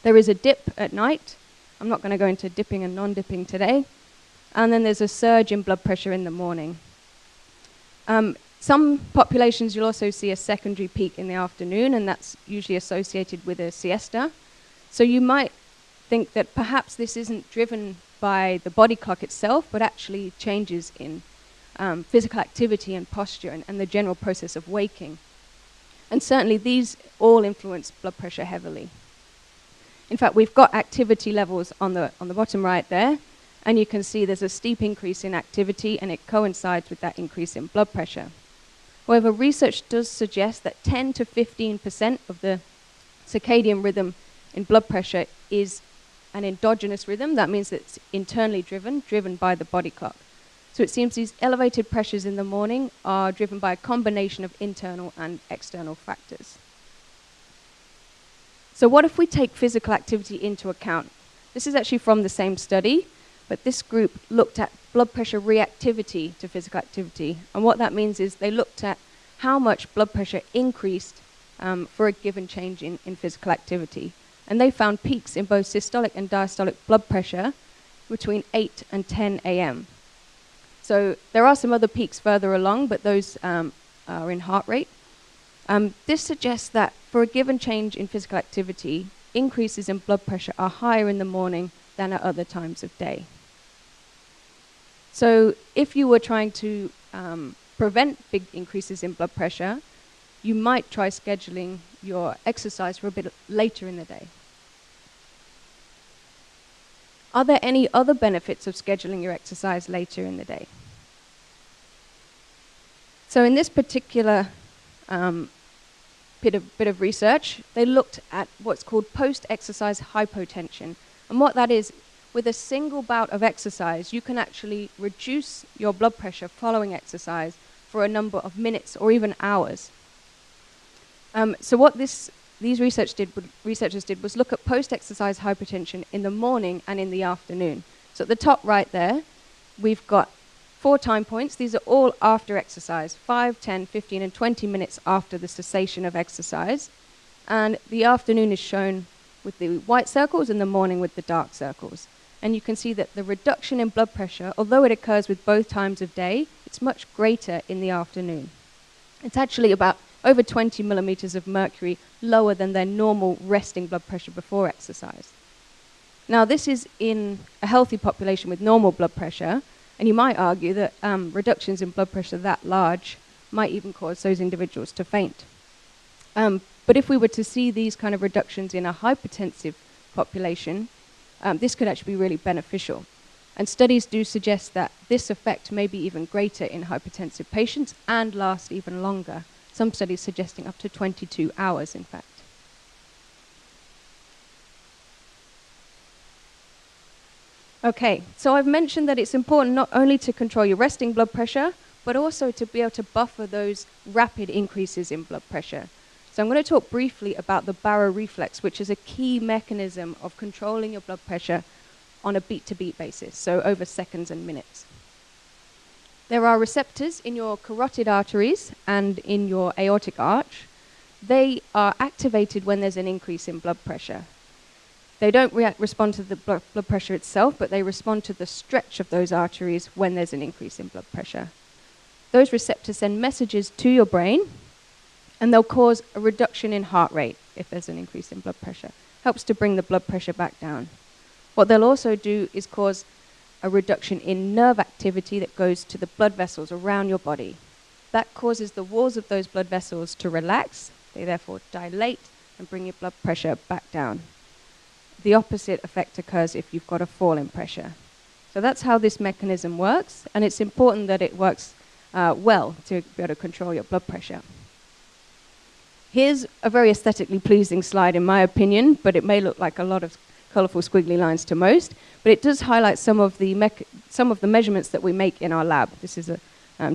There is a dip at night. I'm not going to go into dipping and non-dipping today. And then there's a surge in blood pressure in the morning. Some populations you'll also see a secondary peak in the afternoon, and that's usually associated with a siesta. So you might think that perhaps this isn't driven by the body clock itself, but actually changes in physical activity and posture and the general process of waking. And certainly these all influence blood pressure heavily. In fact, we've got activity levels on the bottom right there, and you can see there's a steep increase in activity, and it coincides with that increase in blood pressure. However, research does suggest that 10 to 15% of the circadian rhythm in blood pressure is an endogenous rhythm. That means that it's internally driven by the body clock. So it seems these elevated pressures in the morning are driven by a combination of internal and external factors. So what if we take physical activity into account? This is actually from the same study, but this group looked at blood pressure reactivity to physical activity. And what that means is they looked at how much blood pressure increased for a given change in physical activity. And they found peaks in both systolic and diastolic blood pressure between 8 and 10 a.m. So there are some other peaks further along, but those are in heart rate. This suggests that for a given change in physical activity, increases in blood pressure are higher in the morning than at other times of day. So if you were trying to prevent big increases in blood pressure, you might try scheduling your exercise for a bit later in the day. Are there any other benefits of scheduling your exercise later in the day? So in this particular bit of research, they looked at what's called post-exercise hypotension. And what that is, with a single bout of exercise, you can actually reduce your blood pressure following exercise for a number of minutes or even hours. So what these researchers did was look at post-exercise hypertension in the morning and in the afternoon. So at the top right there, we've got 4 time points. These are all after exercise, 5, 10, 15, and 20 minutes after the cessation of exercise. And the afternoon is shown with the white circles and the morning with the dark circles. And you can see that the reduction in blood pressure, although it occurs with both times of day, it's much greater in the afternoon. It's actually about over 20 millimeters of mercury lower than their normal resting blood pressure before exercise. Now, this is in a healthy population with normal blood pressure, and you might argue that reductions in blood pressure that large might even cause those individuals to faint. But if we were to see these kind of reductions in a hypertensive population, this could actually be really beneficial. And studies do suggest that this effect may be even greater in hypertensive patients and last even longer. Some studies suggesting up to 22 hours, in fact. Okay, so I've mentioned that it's important not only to control your resting blood pressure, but also to be able to buffer those rapid increases in blood pressure. So I'm going to talk briefly about the baroreflex, which is a key mechanism of controlling your blood pressure on a beat-to-beat basis, so over seconds and minutes. There are receptors in your carotid arteries and in your aortic arch. They are activated when there's an increase in blood pressure. They don't respond to the blood pressure itself, but they respond to the stretch of those arteries when there's an increase in blood pressure. Those receptors send messages to your brain, and they'll cause a reduction in heart rate if there's an increase in blood pressure. Helps to bring the blood pressure back down. What they'll also do is cause a reduction in nerve activity that goes to the blood vessels around your body. That causes the walls of those blood vessels to relax. They therefore dilate and bring your blood pressure back down. The opposite effect occurs if you've got a fall in pressure. So that's how this mechanism works, and it's important that it works well to be able to control your blood pressure. Here's a very aesthetically pleasing slide in my opinion, but it may look like a lot of colourful squiggly lines to most, but it does highlight some of the measurements that we make in our lab. This is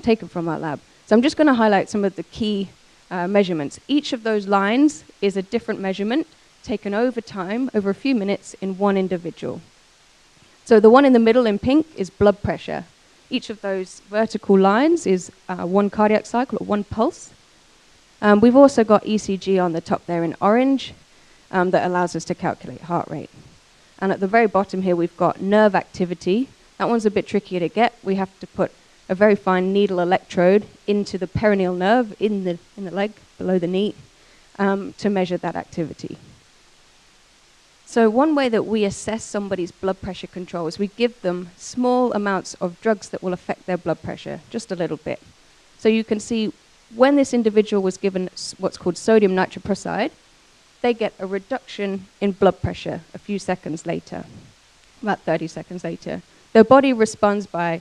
taken from our lab. So I'm just going to highlight some of the key measurements. Each of those lines is a different measurement taken over time, over a few minutes in one individual. So the one in the middle in pink is blood pressure. Each of those vertical lines is one cardiac cycle or one pulse. We've also got ECG on the top there in orange that allows us to calculate heart rate. And at the very bottom here, we've got nerve activity. That one's a bit trickier to get. We have to put a very fine needle electrode into the perineal nerve in the leg, below the knee, to measure that activity. So one way that we assess somebody's blood pressure control is we give them small amounts of drugs that will affect their blood pressure, just a little bit. So you can see when this individual was given what's called sodium nitroprusside, they get a reduction in blood pressure a few seconds later, about 30 seconds later. Their body responds by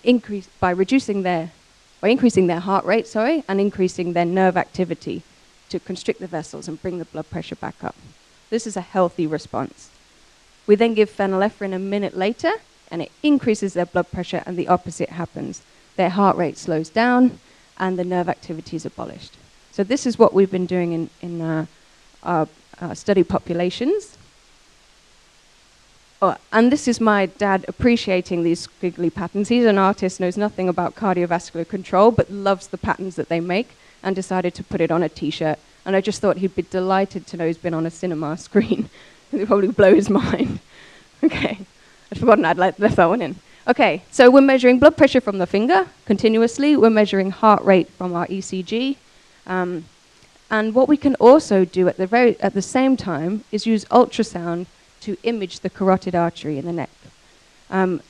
increasing their heart rate, and increasing their nerve activity to constrict the vessels and bring the blood pressure back up. This is a healthy response. We then give phenylephrine a minute later, and it increases their blood pressure, and the opposite happens. Their heart rate slows down, and the nerve activity is abolished. So this is what we've been doing in our study populations. Oh, and this is my dad appreciating these squiggly patterns. He's an artist, knows nothing about cardiovascular control, but loves the patterns that they make, and decided to put it on a t-shirt. And I just thought he'd be delighted to know he's been on a cinema screen. It would probably blow his mind. Okay, I'd forgotten I'd left that one in. Okay, so we're measuring blood pressure from the finger continuously. We're measuring heart rate from our ECG. And what we can also do at the same time is use ultrasound to image the carotid artery in the neck.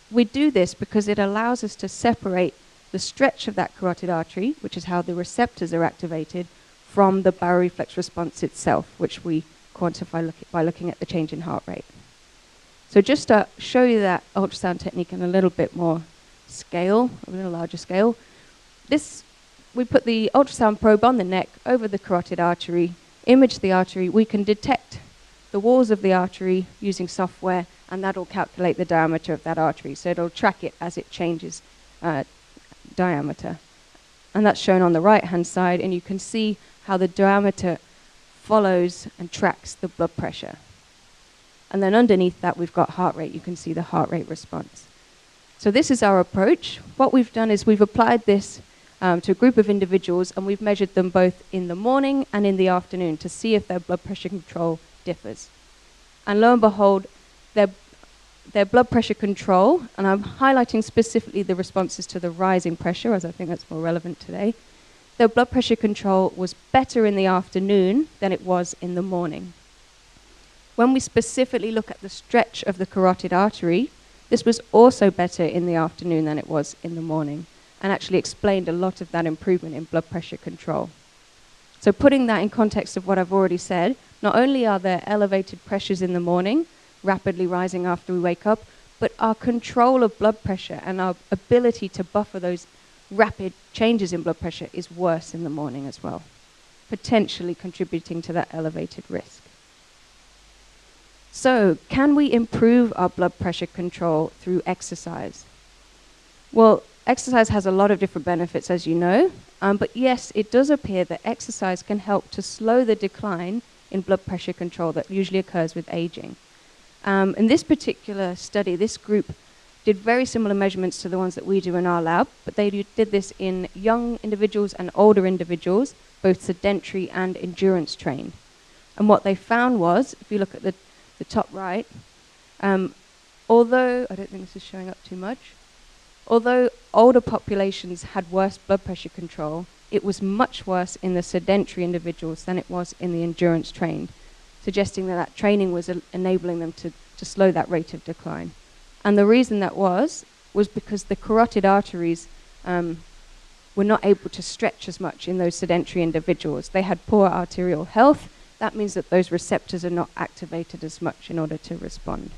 We do this because it allows us to separate the stretch of that carotid artery, which is how the receptors are activated, from the baroreflex response itself, which we quantify by looking at the change in heart rate. So just to show you that ultrasound technique in a little bit more scale, a little larger scale, this we put the ultrasound probe on the neck over the carotid artery, image the artery, we can detect the walls of the artery using software, and that'll calculate the diameter of that artery. So it'll track it as it changes diameter. And that's shown on the right-hand side, and you can see how the diameter follows and tracks the blood pressure. And then underneath that, we've got heart rate. You can see the heart rate response. So this is our approach. What we've done is we've applied this to a group of individuals, and we've measured them both in the morning and in the afternoon to see if their blood pressure control differs. And lo and behold, their blood pressure control, and I'm highlighting specifically the responses to the rising pressure, as I think that's more relevant today, their blood pressure control was better in the afternoon than it was in the morning. When we specifically look at the stretch of the carotid artery, this was also better in the afternoon than it was in the morning, and actually explained a lot of that improvement in blood pressure control. So putting that in context of what I've already said, not only are there elevated pressures in the morning, rapidly rising after we wake up, but our control of blood pressure and our ability to buffer those rapid changes in blood pressure is worse in the morning as well, potentially contributing to that elevated risk. So, can we improve our blood pressure control through exercise? Well, exercise has a lot of different benefits, as you know, but yes, it does appear that exercise can help to slow the decline in blood pressure control that usually occurs with aging. In this particular study, this group did very similar measurements to the ones that we do in our lab, but they did this in young individuals and older individuals, both sedentary and endurance trained. And what they found was, if you look at the top right, although, I don't think this is showing up too much, although older populations had worse blood pressure control, it was much worse in the sedentary individuals than it was in the endurance trained, suggesting that that training was enabling them to slow that rate of decline. And the reason that was because the carotid arteries were not able to stretch as much in those sedentary individuals. They had poor arterial health. That means that those receptors are not activated as much in order to respond.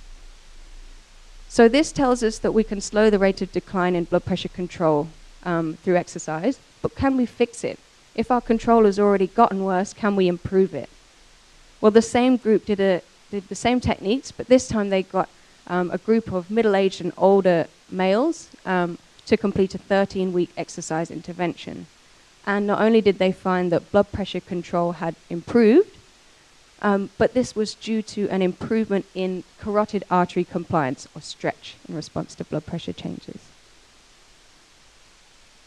So this tells us that we can slow the rate of decline in blood pressure control through exercise, but can we fix it? If our control has already gotten worse, can we improve it? Well, the same group did the same techniques, but this time they got a group of middle-aged and older males to complete a 13-week exercise intervention. And not only did they find that blood pressure control had improved, but this was due to an improvement in carotid artery compliance, or stretch, in response to blood pressure changes.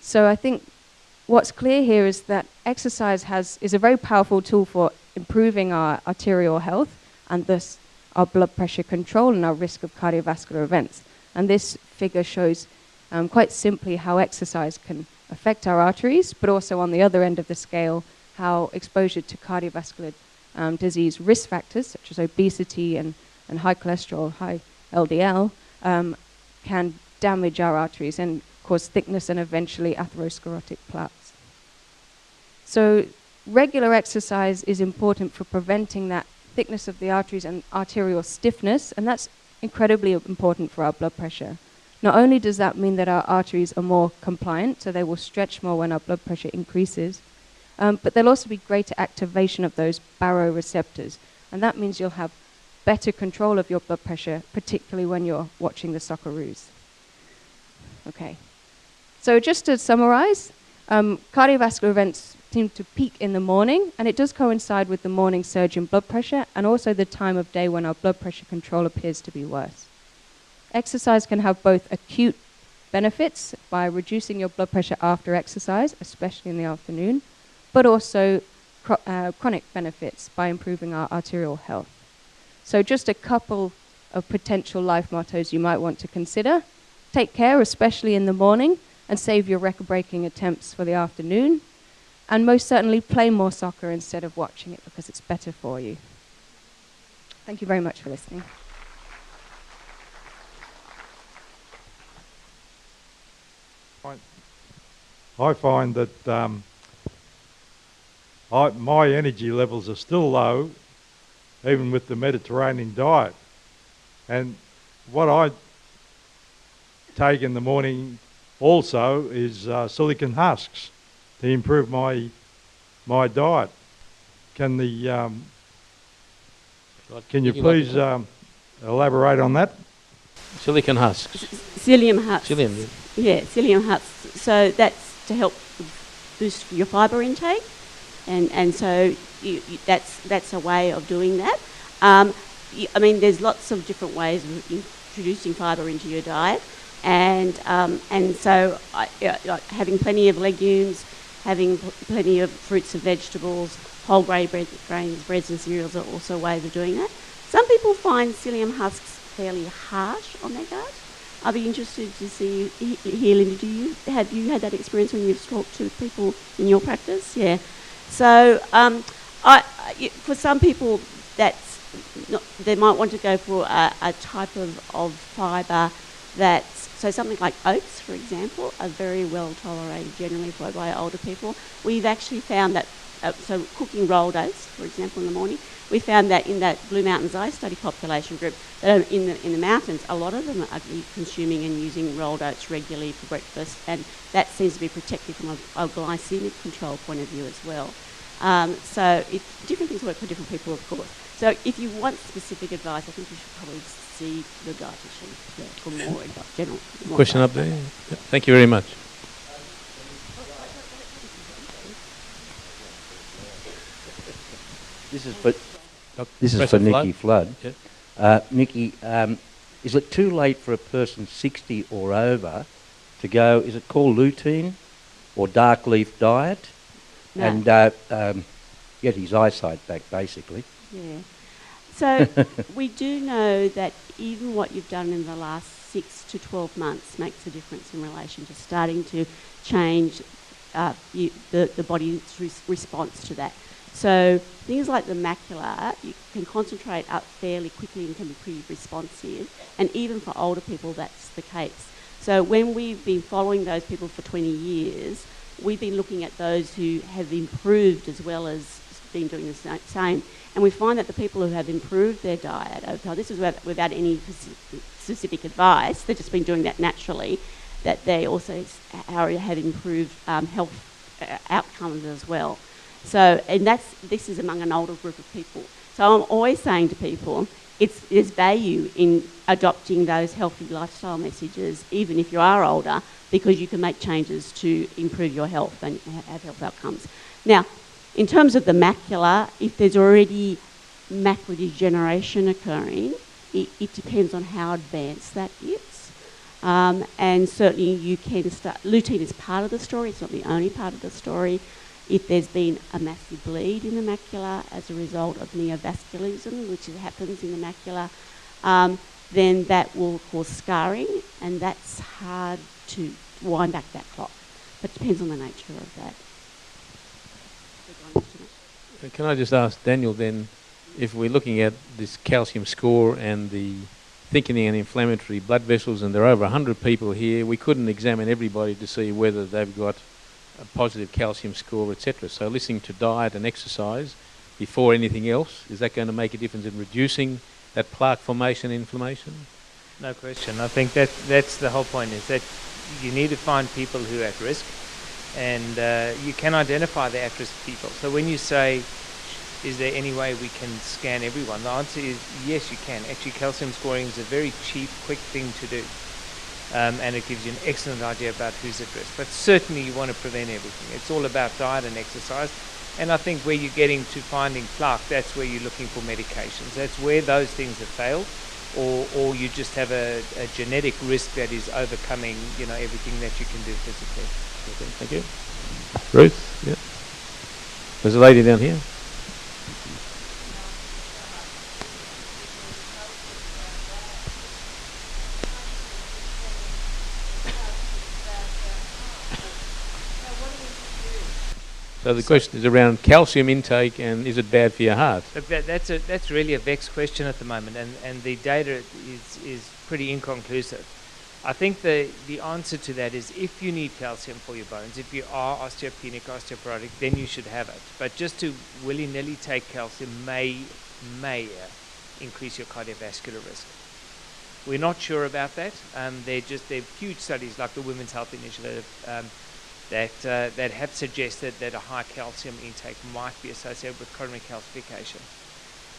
So I think what's clear here is that exercise is a very powerful tool for improving our arterial health, and thus our blood pressure control and our risk of cardiovascular events. And this figure shows quite simply how exercise can affect our arteries, but also on the other end of the scale, how exposure to cardiovascular disease risk factors, such as obesity and high cholesterol, high LDL, can damage our arteries and cause thickness and eventually atherosclerotic plaques. So regular exercise is important for preventing that thickness of the arteries and arterial stiffness, and that's incredibly important for our blood pressure. Not only does that mean that our arteries are more compliant, so they will stretch more when our blood pressure increases, but there'll also be greater activation of those baroreceptors, and that means you'll have better control of your blood pressure, particularly when you're watching the Socceroos. Okay, so just to summarize, cardiovascular events seem to peak in the morning, and it does coincide with the morning surge in blood pressure and also the time of day when our blood pressure control appears to be worse. Exercise can have both acute benefits by reducing your blood pressure after exercise, especially in the afternoon, but also chronic benefits by improving our arterial health. So just a couple of potential life mottos you might want to consider. Take care, especially in the morning, and save your record-breaking attempts for the afternoon. And most certainly play more soccer instead of watching it, because it's better for you. Thank you very much for listening. I find that my energy levels are still low, even with the Mediterranean diet. And what I take in the morning also is silicon husks to improve my diet. Can you please elaborate on that? Silicon husks. Psyllium husks. Psyllium, Yeah, psyllium husks. So that's to help boost your fibre intake, and so that's a way of doing that. I mean, there's lots of different ways of introducing fibre into your diet, and so like having plenty of legumes, having plenty of fruits and vegetables, whole grains, breads and cereals are also ways of doing that. Some people find psyllium husks fairly harsh on their gut. I'd be interested to hear, Linda, have you had that experience when you've talked to people in your practice? Yeah. So for some people, they might want to go for a type of fibre so something like oats, for example, are very well tolerated generally by older people. We've actually found that, so cooking rolled oats, for example, in the morning, we found that in that Blue Mountains Ice Study population group, that in the mountains, a lot of them are consuming and using rolled oats regularly for breakfast, and that seems to be protective from a glycemic control point of view as well. So different things work for different people, of course. So if you want specific advice, I think you should probably see the dietitian for more general. Question up there. Yeah. Thank you very much. This is for Nikki Flood. Flood. Yeah. Nikki, is it too late for a person 60 or over to go, is it called lutein or dark leaf diet? No. And get his eyesight back, basically. Yeah. So we do know that even what you've done in the last 6 to 12 months makes a difference in relation to starting to change the body's response to that. So things like the macula, you can concentrate up fairly quickly and can be pretty responsive. And even for older people, that's the case. So when we've been following those people for 20 years, we've been looking at those who have improved as well as been doing the same. And we find that the people who have improved their diet over time, this is without any specific advice, they've just been doing that naturally, that they also have improved health outcomes as well. So, and this is among an older group of people. So I'm always saying to people, there's value in adopting those healthy lifestyle messages, even if you are older, because you can make changes to improve your health and have health outcomes. Now, in terms of the macula, if there's already macular degeneration occurring, it depends on how advanced that is. And certainly you can start, lutein is part of the story, it's not the only part of the story. If there's been a massive bleed in the macula as a result of neovascularism, which happens in the macula, then that will cause scarring, and that's hard to wind back that clock. But it depends on the nature of that. Can I just ask Daniel then, if we're looking at this calcium score and the thickening and inflammatory blood vessels, and there are over 100 people here, we couldn't examine everybody to see whether they've got a positive calcium score, etc. So listening to diet and exercise before anything else, is that going to make a difference in reducing that plaque formation and inflammation? No question. I think that's the whole point, is that you need to find people who are at risk, and you can identify the at-risk people. So when you say, is there any way we can scan everyone? The answer is yes, you can. Actually, calcium scoring is a very cheap, quick thing to do. And it gives you an excellent idea about who's at risk. But certainly you want to prevent everything. It's all about diet and exercise. And I think where you're getting to finding plaque, that's where you're looking for medications. That's where those things have failed, or you just have a genetic risk that is overcoming, everything that you can do physically. Okay, thank you. Ruth, yeah. There's a lady down here. So the question is around calcium intake, and is it bad for your heart? Look, that's really a vexed question at the moment, and the data is pretty inconclusive. I think the answer to that is, if you need calcium for your bones, if you are osteopenic, osteoporotic, then you should have it. But just to willy-nilly take calcium may increase your cardiovascular risk. We're not sure about that. There are huge studies like the Women's Health Initiative that have suggested that a high calcium intake might be associated with coronary calcification.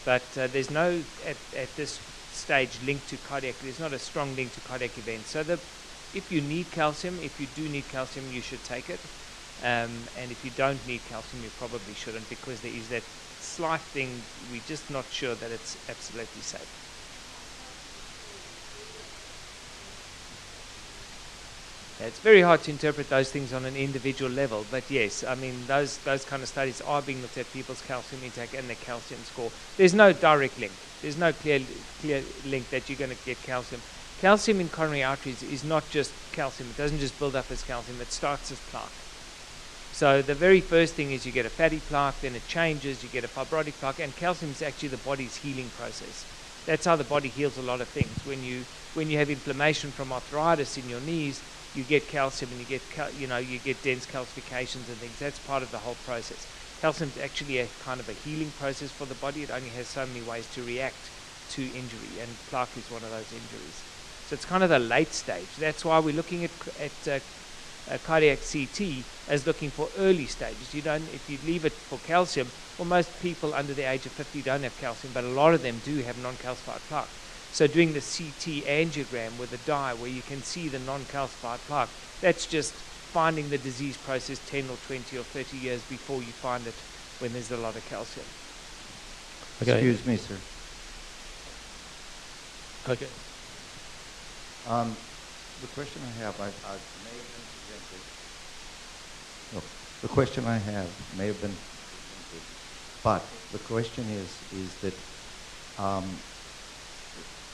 But there's no, at this stage, link to cardiac. There's not a strong link to cardiac events. So if you need calcium, if you do need calcium, you should take it. And if you don't need calcium, you probably shouldn't, because there is that slight thing, we're just not sure that it's absolutely safe. It's very hard to interpret those things on an individual level, but yes, I mean, those kind of studies are being looked at, people's calcium intake and their calcium score. There's no direct link. There's no clear link that you're going to get calcium. Calcium in coronary arteries is not just calcium. It doesn't just build up as calcium. It starts as plaque. So the very first thing is you get a fatty plaque, then it changes, you get a fibrotic plaque, and calcium is actually the body's healing process. That's how the body heals a lot of things. When you have inflammation from arthritis in your knees, you get calcium and you get dense calcifications and things. That's part of the whole process. Calcium is actually a kind of a healing process for the body. It only has so many ways to react to injury, and plaque is one of those injuries. So it's kind of the late stage. That's why we're looking at cardiac CT as looking for early stages. If you leave it for calcium, well, most people under the age of 50 don't have calcium, but a lot of them do have non-calcified plaque. So doing the CT angiogram with a dye where you can see the non-calcified plaque, that's just finding the disease process 10 or 20 or 30 years before you find it when there's a lot of calcium. Okay. Excuse me, sir. Okay. The question I have, I may have been presented. No, the question I have may have been presented, but the question is that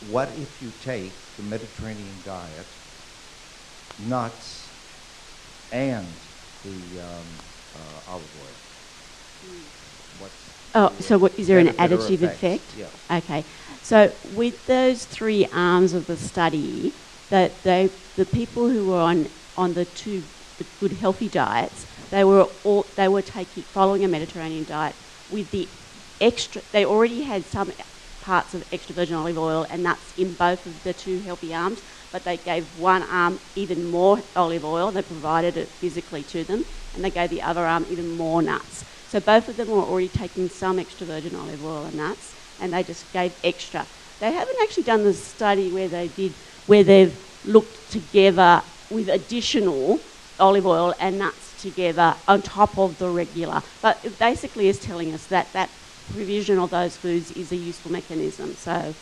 what if you take the Mediterranean diet, nuts, and the olive oil? Is there an better additive effect? Yeah. Okay. So with those three arms of the study, the people who were on the good healthy diets, they were following a Mediterranean diet with the extra. They already had some parts of extra virgin olive oil and nuts in both of the two healthy arms, but they gave one arm even more olive oil. They provided it physically to them, and they gave the other arm even more nuts. So both of them were already taking some extra virgin olive oil and nuts, and they just gave extra. They haven't actually done the study where they've looked together with additional olive oil and nuts together on top of the regular. But it basically is telling us that provision of those foods is a useful mechanism. So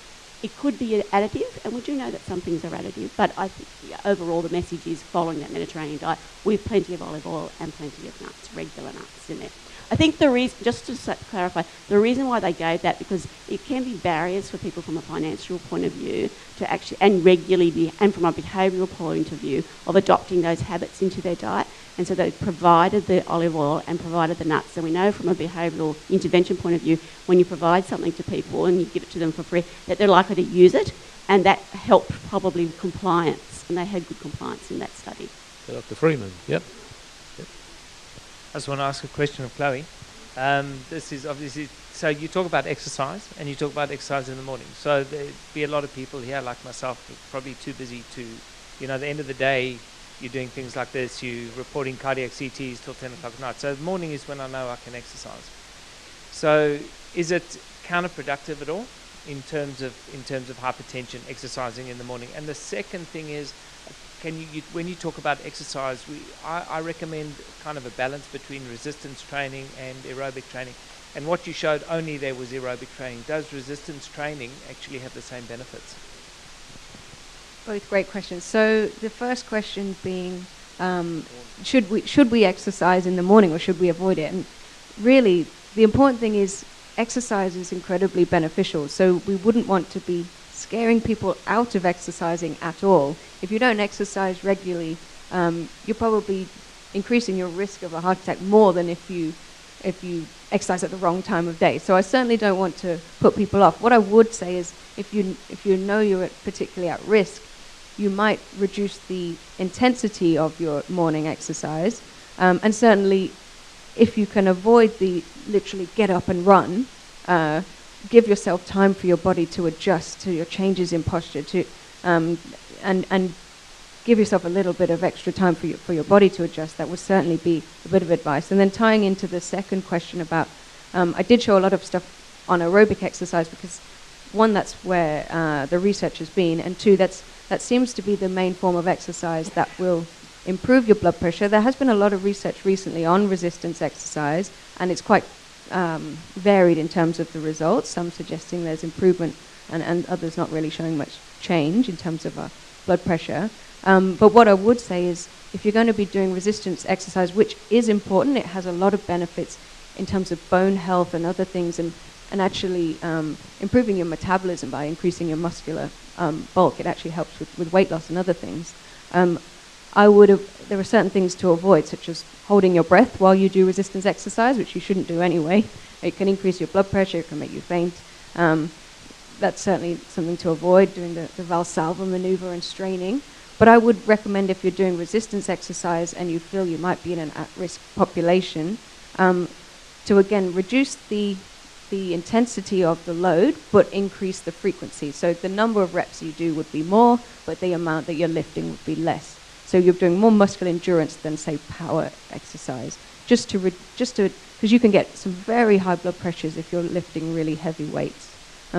it could be additive, and we do know that some things are additive, but I think overall the message is following that Mediterranean diet with plenty of olive oil and plenty of nuts, regular nuts in there. I think the reason, just to clarify, the reason why they gave that, because it can be barriers for people from a financial point of view to actually, and regularly, and from a behavioural point of view, of adopting those habits into their diet. And so they provided the olive oil and provided the nuts. So we know from a behavioural intervention point of view, when you provide something to people and you give it to them for free, that they're likely to use it, and that helped probably with compliance, and they had good compliance in that study. So Dr. Freeman, yep. I just want to ask a question of Chloe. This is obviously, so you talk about exercise, and you talk about exercise in the morning. So there'd be a lot of people here, like myself, probably too busy to, at the end of the day, you're doing things like this, you're reporting cardiac CTs till 10 o'clock at night. So the morning is when I know I can exercise. So is it counterproductive at all in terms of hypertension, exercising in the morning? And the second thing is, when you talk about exercise, I recommend kind of a balance between resistance training and aerobic training. And what you showed only there was aerobic training. Does resistance training actually have the same benefits? Both great questions. So the first question being, should we exercise in the morning or should we avoid it? And really, the important thing is exercise is incredibly beneficial. So we wouldn't want to be scaring people out of exercising at all. If you don't exercise regularly, you're probably increasing your risk of a heart attack more than if you exercise at the wrong time of day. So I certainly don't want to put people off. What I would say is, if you know you're particularly at risk, you might reduce the intensity of your morning exercise, and certainly if you can avoid the literally get up and run, give yourself time for your body to adjust to your changes in posture, and give yourself a little bit of extra time for your body to adjust. That would certainly be a bit of advice. And then tying into the second question about, I did show a lot of stuff on aerobic exercise because one, that's where the research has been, and two, that seems to be the main form of exercise that will improve your blood pressure. There has been a lot of research recently on resistance exercise, and it's quite varied in terms of the results, some suggesting there's improvement and others not really showing much change in terms of blood pressure. But what I would say is if you're going to be doing resistance exercise, which is important, it has a lot of benefits in terms of bone health and other things, and actually improving your metabolism by increasing your muscular bulk. It actually helps with weight loss and other things. There are certain things to avoid, such as holding your breath while you do resistance exercise, which you shouldn't do anyway. It can increase your blood pressure, it can make you faint. That's certainly something to avoid, doing the Valsalva maneuver and straining. But I would recommend, if you're doing resistance exercise and you feel you might be in an at-risk population, to again reduce the intensity of the load, but increase the frequency. So the number of reps you do would be more, but the amount that you're lifting would be less. So you're doing more muscular endurance than, say, power exercise, just to because you can get some very high blood pressures if you're lifting really heavy weights.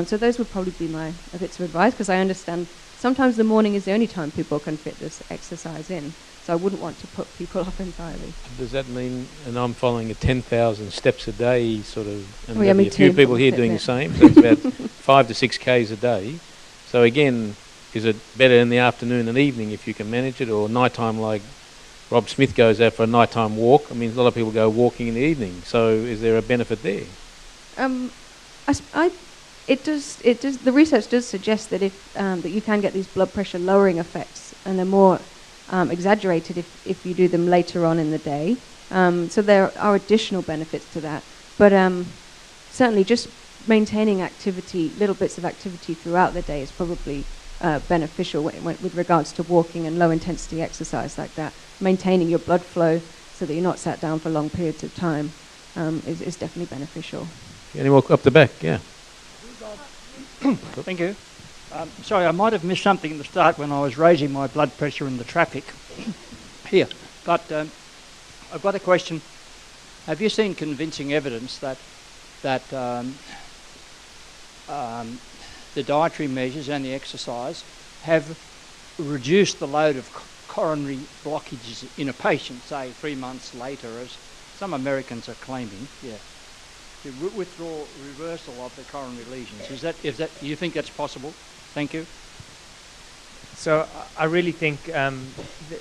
So those would probably be my bits of advice, because I understand sometimes the morning is the only time people can fit this exercise in. So I wouldn't want to put people off entirely. Does that mean, and I'm following a 10,000 steps a day sort of, and Oh yeah, maybe me a few too. people here doing the same, so it's about 5 to 6 Ks a day. So again, is it better in the afternoon and evening if you can manage it, or nighttime like Rob Smith goes out for a nighttime walk? I mean, a lot of people go walking in the evening, so is there a benefit there? It does. The research does suggest that that you can get these blood pressure lowering effects, and they're more exaggerated if you do them later on in the day. So there are additional benefits to that. But certainly just maintaining activity, little bits of activity throughout the day is probably beneficial with regards to walking and low intensity exercise like that. Maintaining your blood flow so that you're not sat down for long periods of time is definitely beneficial. Any more up the back? Yeah. Thank you. Sorry, I might have missed something at the start when I was raising my blood pressure in the traffic here. But I've got a question. Have you seen convincing evidence that the dietary measures and the exercise have reduced the load of coronary blockages in a patient, say 3 months later, as some Americans are claiming? Yeah. The reversal of the coronary lesions. Is that you think that's possible? Thank you. So I really think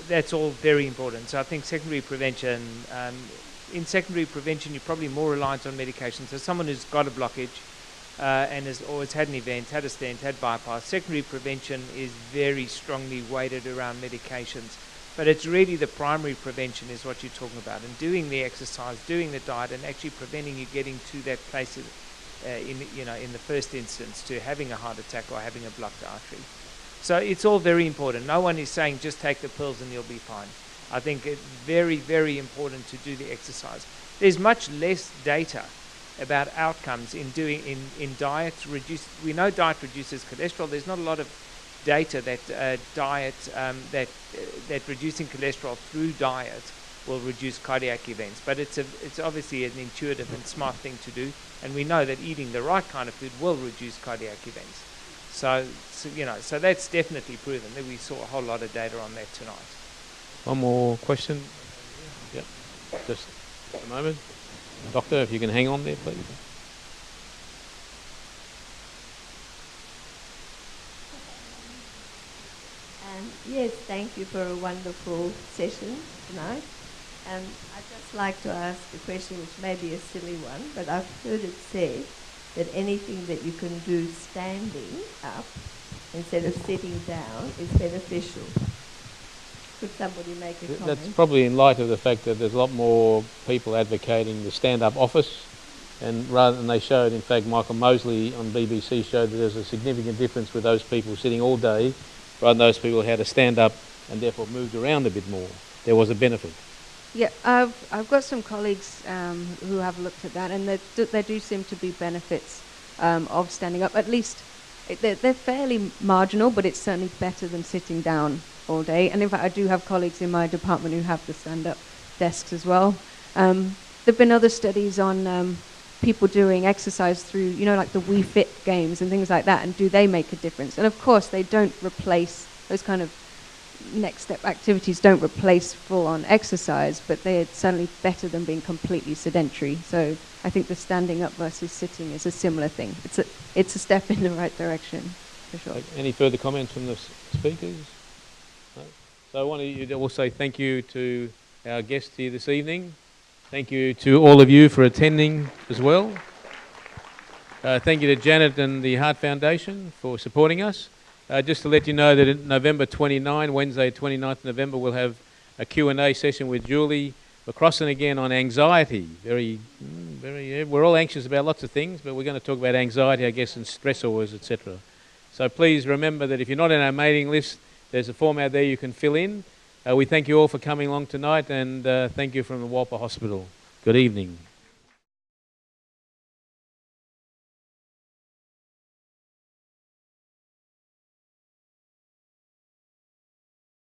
that's all very important. So I think secondary prevention, in secondary prevention, you're probably more reliant on medication. So someone who's got a blockage and has always had an event, had a stent, had bypass, secondary prevention is very strongly weighted around medications. But it's really the primary prevention is what you're talking about, and doing the exercise, doing the diet, and actually preventing you getting to that place in the first instance to having a heart attack or having a blocked artery. So it's all very important. No one is saying just take the pills and you'll be fine. I think it's very, very important to do the exercise. There's much less data about outcomes in diet. We know diet reduces cholesterol. There's not a lot of data that that reducing cholesterol through diet will reduce cardiac events, but it's obviously an intuitive and smart thing to do, and we know that eating the right kind of food will reduce cardiac events. So that's definitely proven. That we saw a whole lot of data on that tonight. One more question. Yep. Just a moment, Doctor, if you can hang on there, please. Yes, thank you for a wonderful session tonight. I'd just like to ask a question which may be a silly one, but I've heard it said that anything that you can do standing up instead of sitting down is beneficial. Could somebody make a comment? That's probably in light of the fact that there's a lot more people advocating the stand-up office, and rather than they showed, in fact, Michael Mosley on BBC showed that there's a significant difference with those people sitting all day rather than those people who had to stand up and therefore moved around a bit more. There was a benefit. Yeah, I've got some colleagues who have looked at that, and there do seem to be benefits of standing up, at least they're fairly marginal, but it's certainly better than sitting down all day. And in fact, I do have colleagues in my department who have the stand-up desks as well. There've been other studies on people doing exercise through, like the Wii Fit games and things like that, and do they make a difference? And of course, they don't replace those kind of next step activities, don't replace full-on exercise, but they're certainly better than being completely sedentary. So I think the standing up versus sitting is a similar thing. It's a step in the right direction, for sure. Any further comments from the speakers? No? So I want to also thank you to our guests here this evening. Thank you to all of you for attending as well. Thank you to Janet and the Heart Foundation for supporting us. Just to let you know that in November 29, Wednesday 29th November, we'll have a Q&A session with Julie McCrossan again on anxiety. We're all anxious about lots of things, but we're going to talk about anxiety, I guess, and stressors, etc. So please remember that if you're not in our mailing list, there's a form out there you can fill in. We thank you all for coming along tonight, and thank you from the Wolper Hospital. Good evening.